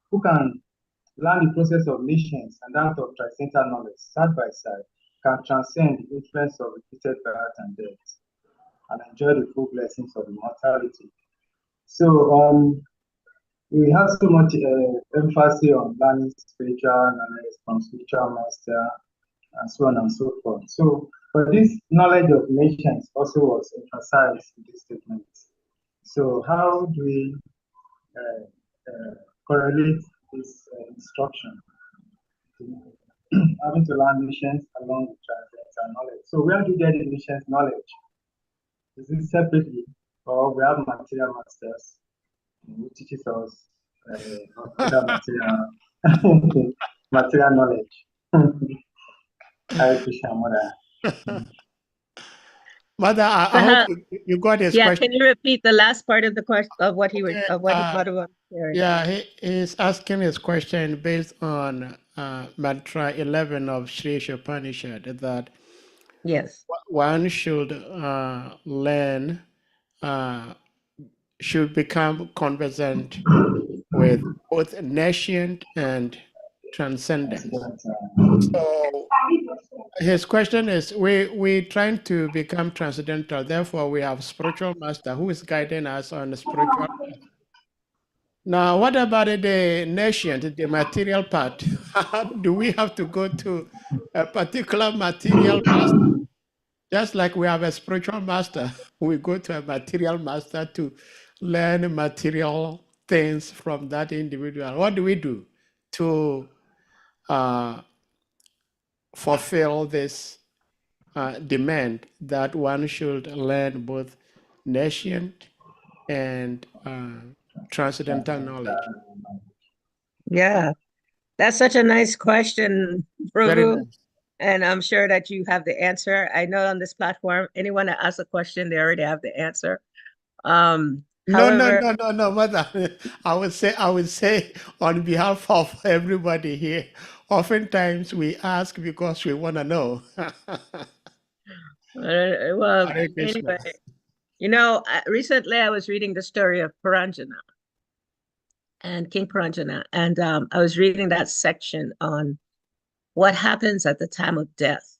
who can learn the process of nations and that of transcendental knowledge side by side can transcend the influence of repeated birth and death and enjoy the full blessings of immortality. So we have so much emphasis on learning spiritual knowledge from spiritual master and so on and so forth. So, but this knowledge of nations also was emphasized in this statement. So, how do we correlate this instruction to having to learn nations along with transcendental knowledge? So, where do you get the nations knowledge? Is it separately, or we have material masters who teaches us other material knowledge? Hare Krishna, Mother. Mother, I hope you got his Yeah, question. can you repeat the last part of the question of what he was Okay, of what Mother was sharing? yeah, he's asking his question based on mantra 11 of Sri Upanishad that Yes. one should learn, should become conversant with both nascent and transcendence. So his question is, we trying to become transcendental, therefore we have spiritual master who is guiding us on the spiritual path. Now, what about the nascent, the material part? How do we have to go to a particular material master? Just like we have a spiritual master, we go to a material master to learn material things from that individual. What do we do to fulfill this demand that one should learn both nascent and transcendental knowledge? Yeah. That's such a nice question, Very Prabhu. nice. And I'm sure that you have the answer. I know on this platform, anyone that asks a question, they already have the answer. However, No, mother. I would say on behalf of everybody here, oftentimes we ask because we want to know. well, Hare Krishna. anyway, recently I was reading the story of Paranjana and King Paranjana, and I was reading that section on what happens at the time of death,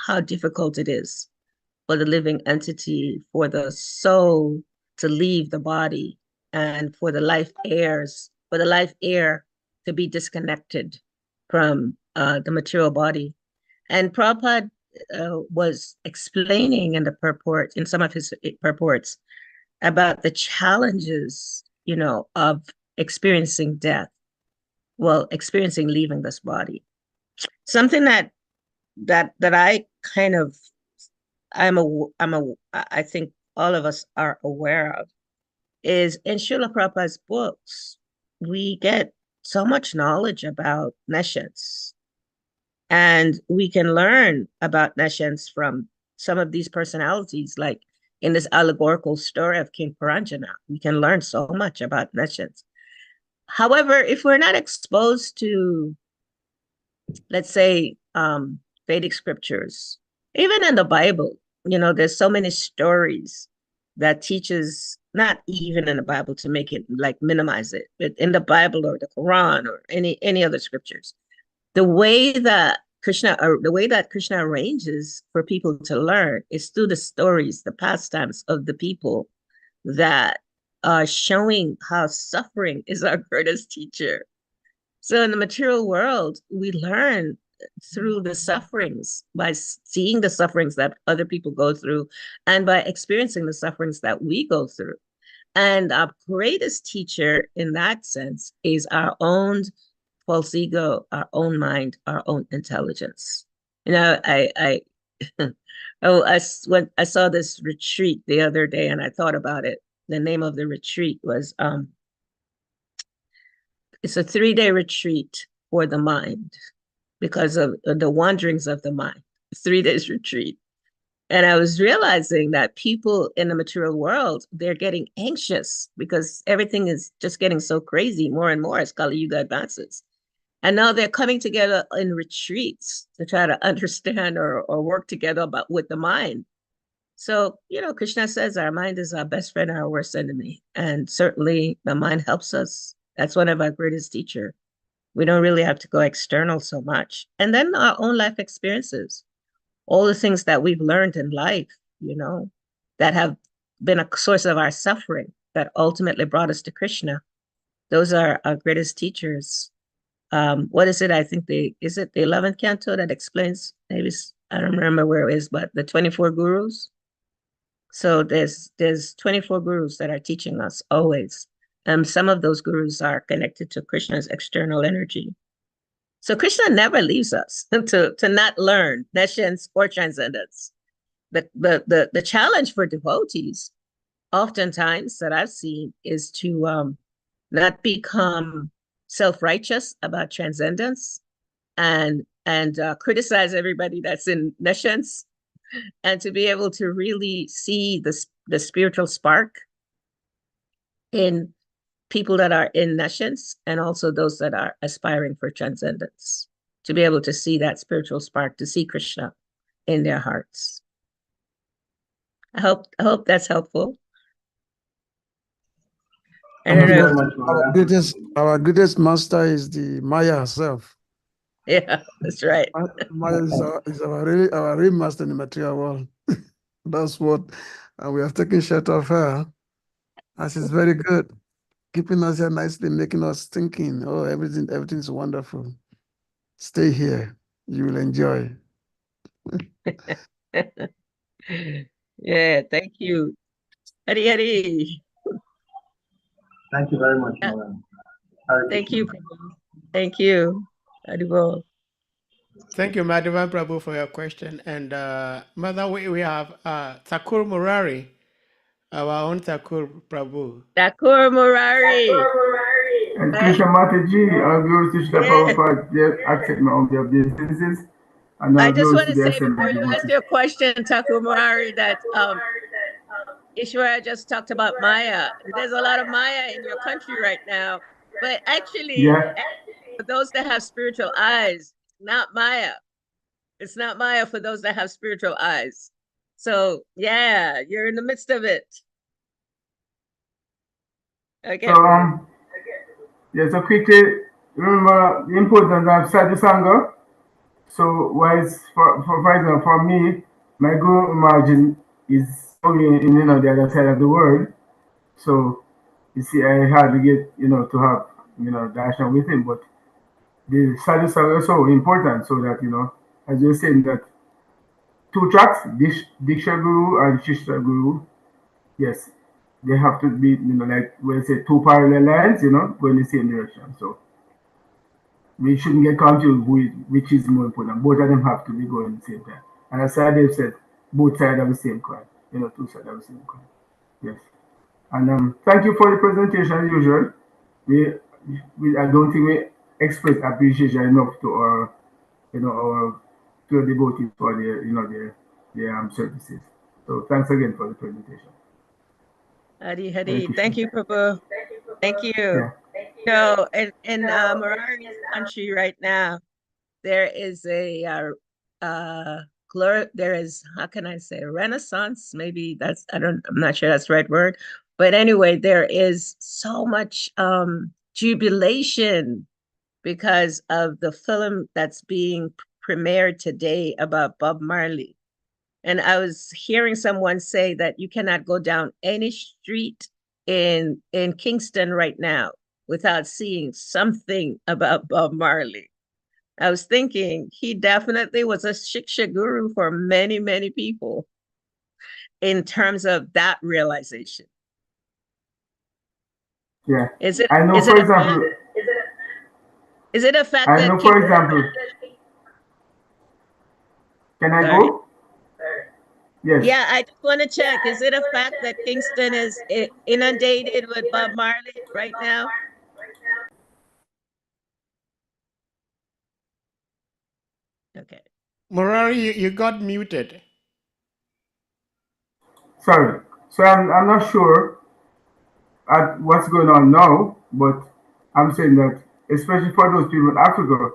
how difficult it is for the living entity, for the soul to leave the body, and for the life air to be disconnected from the material body. And Prabhupada was explaining in some of his purports about the challenges, of experiencing death, experiencing leaving this body. Something that I kind of I think all of us are aware of is in Srila Prabhupada's books, we get so much knowledge about nescience. And we can learn about nescience from some of these personalities, like in this allegorical story of King Paranjana. We can learn so much about nescience. However, if we're not exposed to, let's say, Vedic scriptures, even in the Bible, there's so many stories that teaches, not even in the Bible to make it like minimize it, but in the Bible or the Quran or any other scriptures, the way that Krishna arranges for people to learn is through the stories, the pastimes of the people that are showing how suffering is our greatest teacher. So in the material world, we learn through the sufferings, by seeing the sufferings that other people go through and by experiencing the sufferings that we go through. And our greatest teacher in that sense is our own false ego, our own mind, our own intelligence. I when I saw this retreat the other day and I thought about it. The name of the retreat was it's a 3-day retreat for the mind because of the wanderings of the mind. 3 days retreat. And I was realizing that people in the material world, they're getting anxious because everything is just getting so crazy more and more as Kali Yuga advances. And now they're coming together in retreats to try to understand or work together with the mind. So, Krishna says our mind is our best friend, our worst enemy. And certainly the mind helps us. That's one of our greatest teachers. We don't really have to go external so much. And then our own life experiences, all the things that we've learned in life, that have been a source of our suffering that ultimately brought us to Krishna. Those are our greatest teachers. What is it? I think is it the 11th canto that explains, maybe I don't remember where it is, but the 24 gurus. So there's 24 gurus that are teaching us always. Some of those gurus are connected to Krishna's external energy. So Krishna never leaves us to not learn nescience or transcendence. The challenge for devotees, oftentimes that I've seen, is to not become self-righteous about transcendence and criticize everybody that's in nescience and to be able to really see the spiritual spark in people that are in nations and also those that are aspiring for transcendence, to be able to see that spiritual spark, to see Krishna in their hearts. I hope that's helpful. I don't Thank you know. very much, Mother. Our greatest master is the Maya herself. Yeah, that's right. Maya is our real master in the material world. That's what, and we have taken share of her, and she's very good, keeping us here nicely, making us thinking, oh, everything's wonderful. Stay here, you will enjoy. Yeah, thank you. Hari Hari. Thank you very much, Yeah, Mother. Hare thank Krishna. you, Prabhu. Thank you. Haribol. Thank you, Madhavan Prabhu, for your question. And Mother, we have Thakur Murari, our own Thakur Prabhu. Thakur Murari. And Krishna Mataji, all glories to Shri Yeah. Prabhupada, just accept my own behalf these citizens, and I all just glories want to to the say assembled before you ask devotees. your question, Thakur Murari, that Ishwara just talked about Maya. There's a lot of Maya in your country right now, but actually, Yeah. for those that have spiritual eyes, not Maya. It's not Maya for those that have spiritual eyes. So yeah, you're in the midst of it. Okay. So, yeah, so quickly, remember the importance of Sadhu Sangha. So, whereas for example, for me, my guru margin is only in the other side of the world. So, you see, I had to get to have darshan with him, but the Sadhu Sangha is so important, so that as you're saying that two tracks, Diksha Guru and Shishta Guru, yes, they have to be, like when say two parallel lines, going in the same direction. So we shouldn't get confused with which is more important. Both of them have to be going at the same time. And as Sadev said, both sides of the same coin, two sides of the same coin. Yes. And thank you for the presentation as usual. I don't think we express appreciation enough to our, our to the devotees for their, their services. So thanks again for the presentation. Hari Hare Hari. Krishna. Thank you, Prabhu. Thank you. Yeah. No, in Murari's country right now, there is there is, how can I say, renaissance? Maybe I'm not sure that's the right word. But anyway, there is so much jubilation because of the film that's being premiered today about Bob Marley. And I was hearing someone say that you cannot go down any street in Kingston right now without seeing something about Bob Marley. I was thinking he definitely was a Shiksha guru for many, many people in terms of that realization. Yeah. Is it? I know, Is for it a example, fact? Is it a fact I that know, for Kingston? example, can I Sorry. go? Yes. Yeah, I just want to check. Is it a fact that Kingston is inundated with Bob Marley right now? Okay. Murari, you got muted. Sorry. So I'm not sure at what's going on now, but I'm saying that especially for those people in Africa,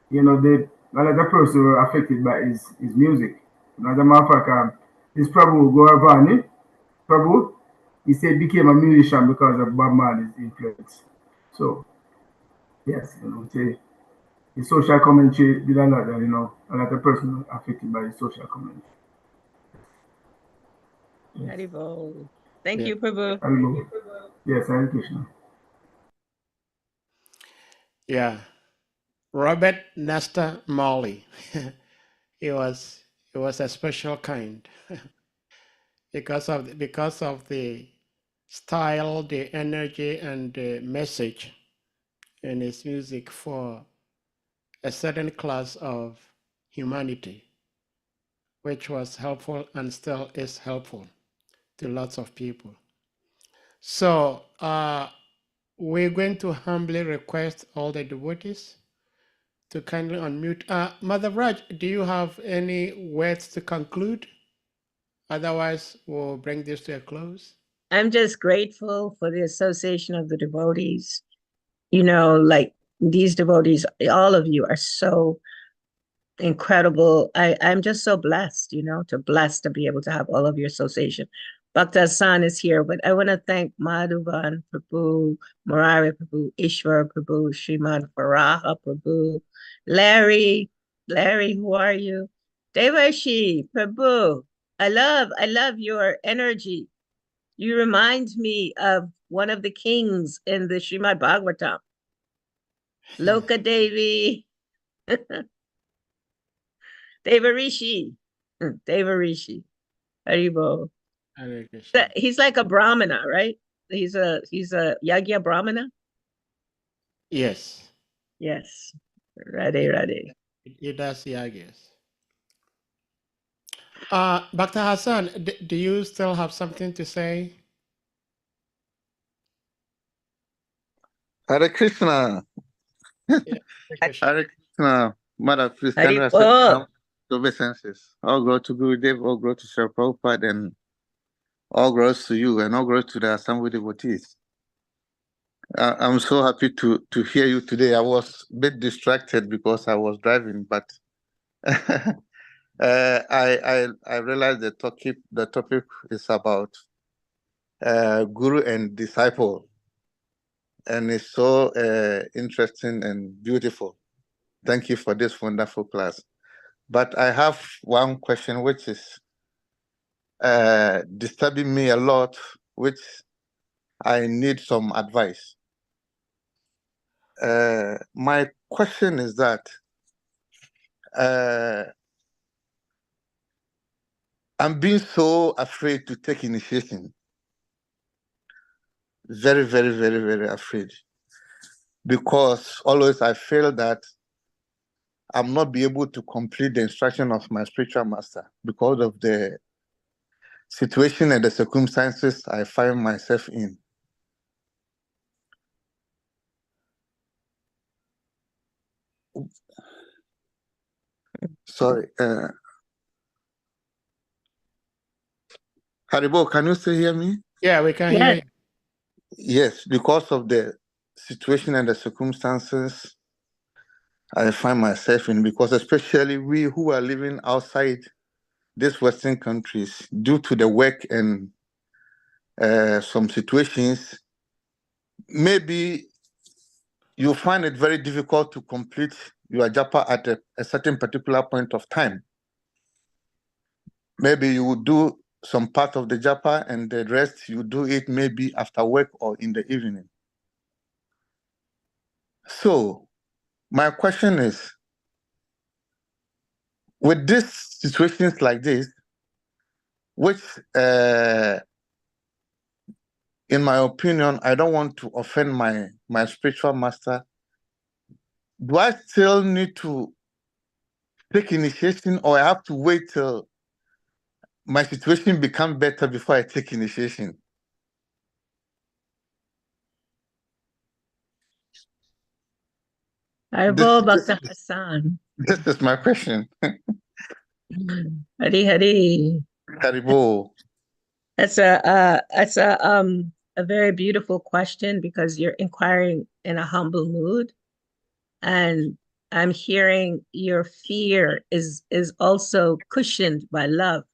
they another person were affected by his music. Another matter of fact, this Prabhu Gauravani, Prabhu, he said became a musician because of Bob Marley's influence. So yes, say the social commentary did a lot, a lot of person affected by the social commentary. Yes. Haribol. Thank Yeah. you, Prabhu. Hare Yes, Hare Krishna. Yeah. Robert Nesta Marley. he was a special kind because of the style, the energy, and the message in his music for a certain class of humanity, which was helpful and still is helpful to lots of people. So we're going to humbly request all the devotees to kindly unmute. Mother Raj, do you have any words to conclude? Otherwise, we'll bring this to a close. I'm just grateful for the Association of the Devotees. You know, like these devotees, all of you are so incredible. I'm just so blessed, you know, to be able to have all of your association. Bhakta Hassan is here, but I want to thank Madhuvan Prabhu, Murari Prabhu, Ishwar Prabhu, Sriman Faraha Prabhu, Larry, who are you? Devashi Prabhu, I love your energy. You remind me of one of the kings in the Srimad Bhagavatam, Loka Devi, Devarishi, Devarishi, Haribo. Hare Krishna. He's like a Brahmana, right? He's a Yagya Brahmana. Yes, Yes, Radhe. it does, yeah, I guess. Dr. Hassan, do you still have something to say? Hare Krishna. Yeah, Hare Krishna. Hare Krishna. Mother, please can you accept Haribo. the obeisances? All glory to Gurudev, all glory to Sri Prabhupada, and all glory to you, and all glory to the Assembly devotees. I'm so happy to hear you today. I was a bit distracted because I was driving, but I realized the topic is about guru and disciple, and it's so interesting and beautiful. Thank you for this wonderful class. But I have one question which is disturbing me a lot, which I need some advice. My question is that I'm being so afraid to take initiation. Very, very, very, very afraid. Because always I feel that I'm not be able to complete the instruction of my spiritual master because of the situation and the circumstances I find myself in. Sorry. Haribo, can you still hear me? Yeah, we can hear you. Yes, because of the situation and the circumstances I find myself in, because especially we who are living outside these Western countries, due to the work and some situations, maybe you find it very difficult to complete your japa at a certain particular point of time. Maybe you would do some part of the japa and the rest you do it maybe after work or in the evening. So my question is, with these situations like this, which in my opinion, I don't want to offend my spiritual master, do I still need to take initiation, or I have to wait till my situation becomes better before I take initiation? Haribo, Bhakta Hassan. This is my question. Hari. Haribo. That's a very beautiful question because you're inquiring in a humble mood, and I'm hearing your fear is also cushioned by love,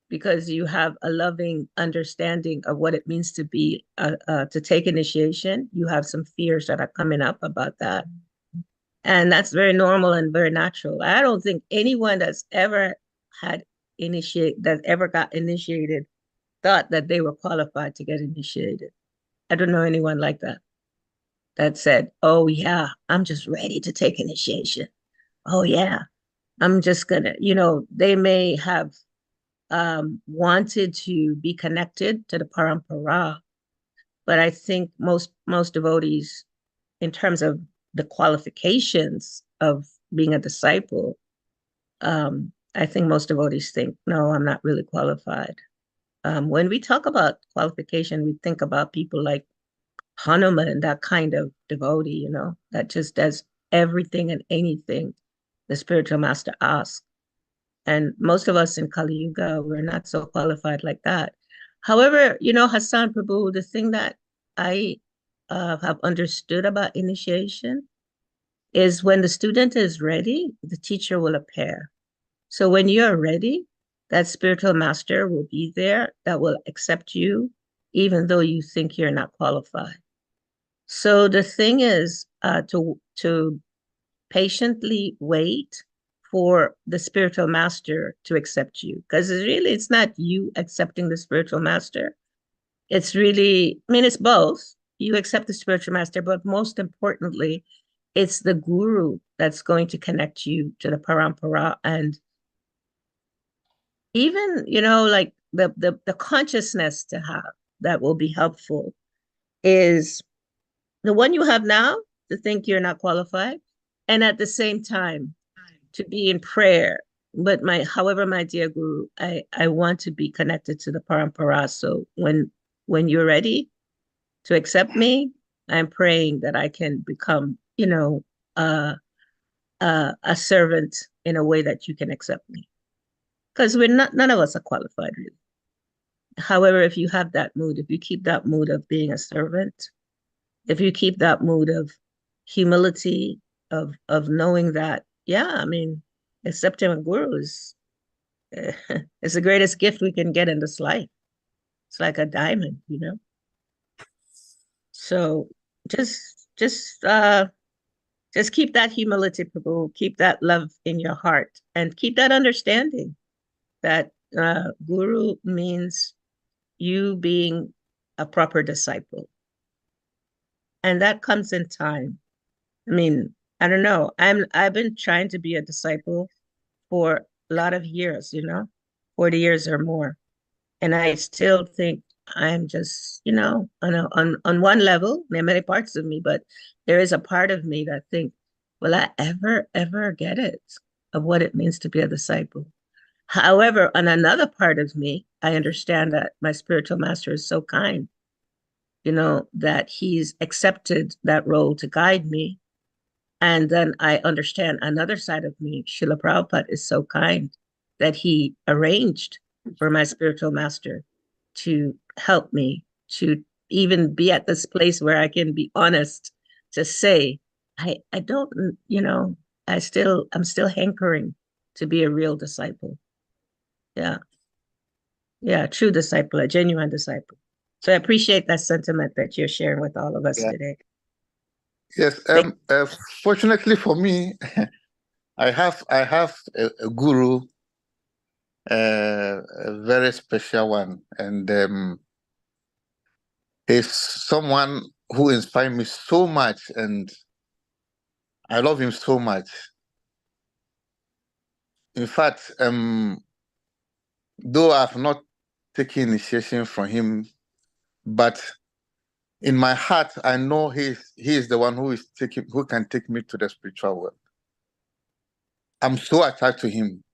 because you have a loving understanding of what it means to be to take initiation. You have some fears that are coming up about that, and that's very normal and very natural. I don't think anyone that's ever got initiated thought that they were qualified to get initiated. I don't know anyone like that said, oh yeah, I'm just ready to take initiation. Oh yeah, I'm just gonna, they may have wanted to be connected to the parampara, but I think most devotees, in terms of the qualifications of being a disciple, I think most devotees think, no, I'm not really qualified. When we talk about qualification, we think about people like Hanuman, that kind of devotee, that just does everything and anything the spiritual master asks. And most of us in Kali Yuga, we're not so qualified like that. However, Hassan Prabhu, the thing that I have understood about initiation is when the student is ready, the teacher will appear. So when you're ready, that spiritual master will be there that will accept you, even though you think you're not qualified. So the thing is to patiently wait for the spiritual master to accept you, because it's not you accepting the spiritual master. It's really, it's both. You accept the spiritual master, but most importantly, it's the guru that's going to connect you to the parampara. And even, like the consciousness to have that will be helpful is the one you have now, to think you're not qualified, and at the same time to be in prayer. But however, my dear guru, I want to be connected to the parampara. So when you're ready to accept me, I'm praying that I can become, a servant in a way that you can accept me. Because none of us are qualified, really. However, if you have that mood, if you keep that mood of being a servant, if you keep that mood of humility, of knowing that, accepting a guru is it's the greatest gift we can get in this life. It's like a diamond, So just keep that humility, Prabhu, keep that love in your heart, and keep that understanding that guru means you being a proper disciple. And that comes in time. I don't know. I've been trying to be a disciple for a lot of years, 40 years or more. And I still think I'm just, on one level, there are many parts of me, but there is a part of me that think, will I ever get it of what it means to be a disciple? However, on another part of me, I understand that my spiritual master is so kind, that he's accepted that role to guide me. And then I understand another side of me, Srila Prabhupada is so kind that he arranged for my spiritual master to help me to even be at this place where I can be honest to say, I don't, I'm still hankering to be a real disciple. Yeah. Yeah, true disciple, a genuine disciple. So I appreciate that sentiment that you're sharing with all of us today. Yes. Fortunately for me, I have a guru, a very special one, and he's someone who inspired me so much, and I love him so much. In fact, though I've not taken initiation from him, but in my heart, I know he is the one who can take me to the spiritual world. I'm so attached to him,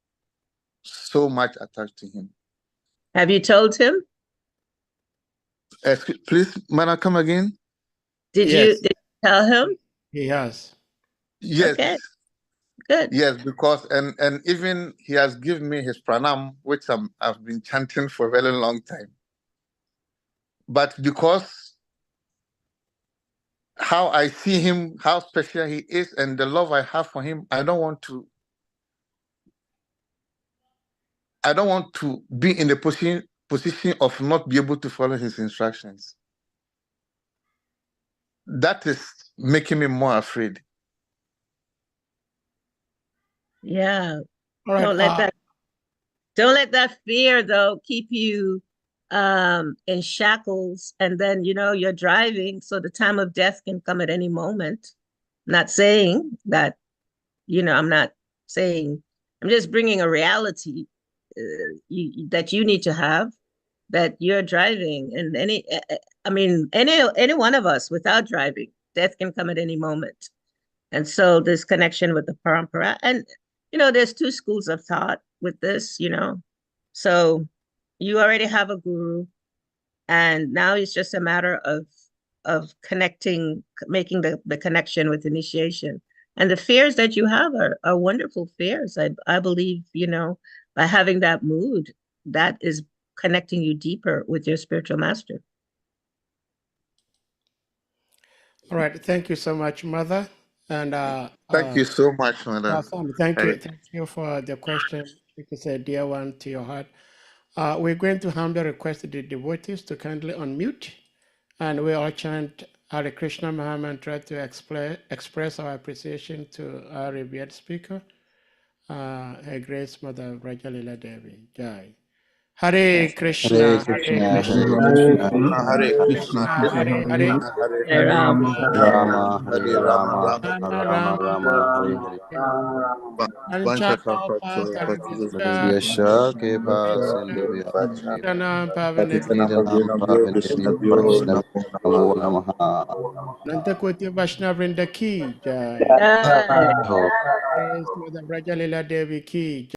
so much attached to him. Have you told him? Please, Mana, come again. Did you tell him? Yes. Yes. Okay. Good. Yes, because and even he has given me his pranam, which I've been chanting for a very long time. But because how I see him, how special he is, and the love I have for him, I don't want to be in the position of not be able to follow his instructions. That is making me more afraid. Yeah. All right. Don't let that fear though keep you in shackles, and then you're driving, so the time of death can come at any moment. I'm not saying that, I'm not saying, I'm just bringing a reality that you need to have, that you're driving, and any one of us without driving, death can come at any moment. And so this connection with the parampara, and there's two schools of thought with this, so you already have a guru, and now it's just a matter of connecting, making the connection with initiation. And the fears that you have are wonderful fears. I believe, by having that mood, that is connecting you deeper with your spiritual master. All right. Thank you so much, Mother. And Thank you so much, madam. thank you for the question. It's a dear one to your heart. We're going to humbly request the devotees to kindly unmute, and we all chant Hare Krishna Maha Mantra to express our appreciation to our revered speaker, Her Grace Mother VRAJALILA Devi. Jai. Hare Krishna, Hare Krishna, Hare Krishna, Krishna Hare Krishna, Hare, Hare Hare Hare, Rama, Rama, Hare Rama, Rama Rama Rama, Rama, Hare Vancha Kalpa Tarvisha, Yasha ke bha Krishna sindhu bhi Pranam Patitana Pavanebhyo, Pavena Vyo, Krishna Vyo, namo Namo Namo. namaha. Nantakoti Vaishnavrinda ki Jai. Jai. Ho. Praise Mother VRAJALILA Devi ki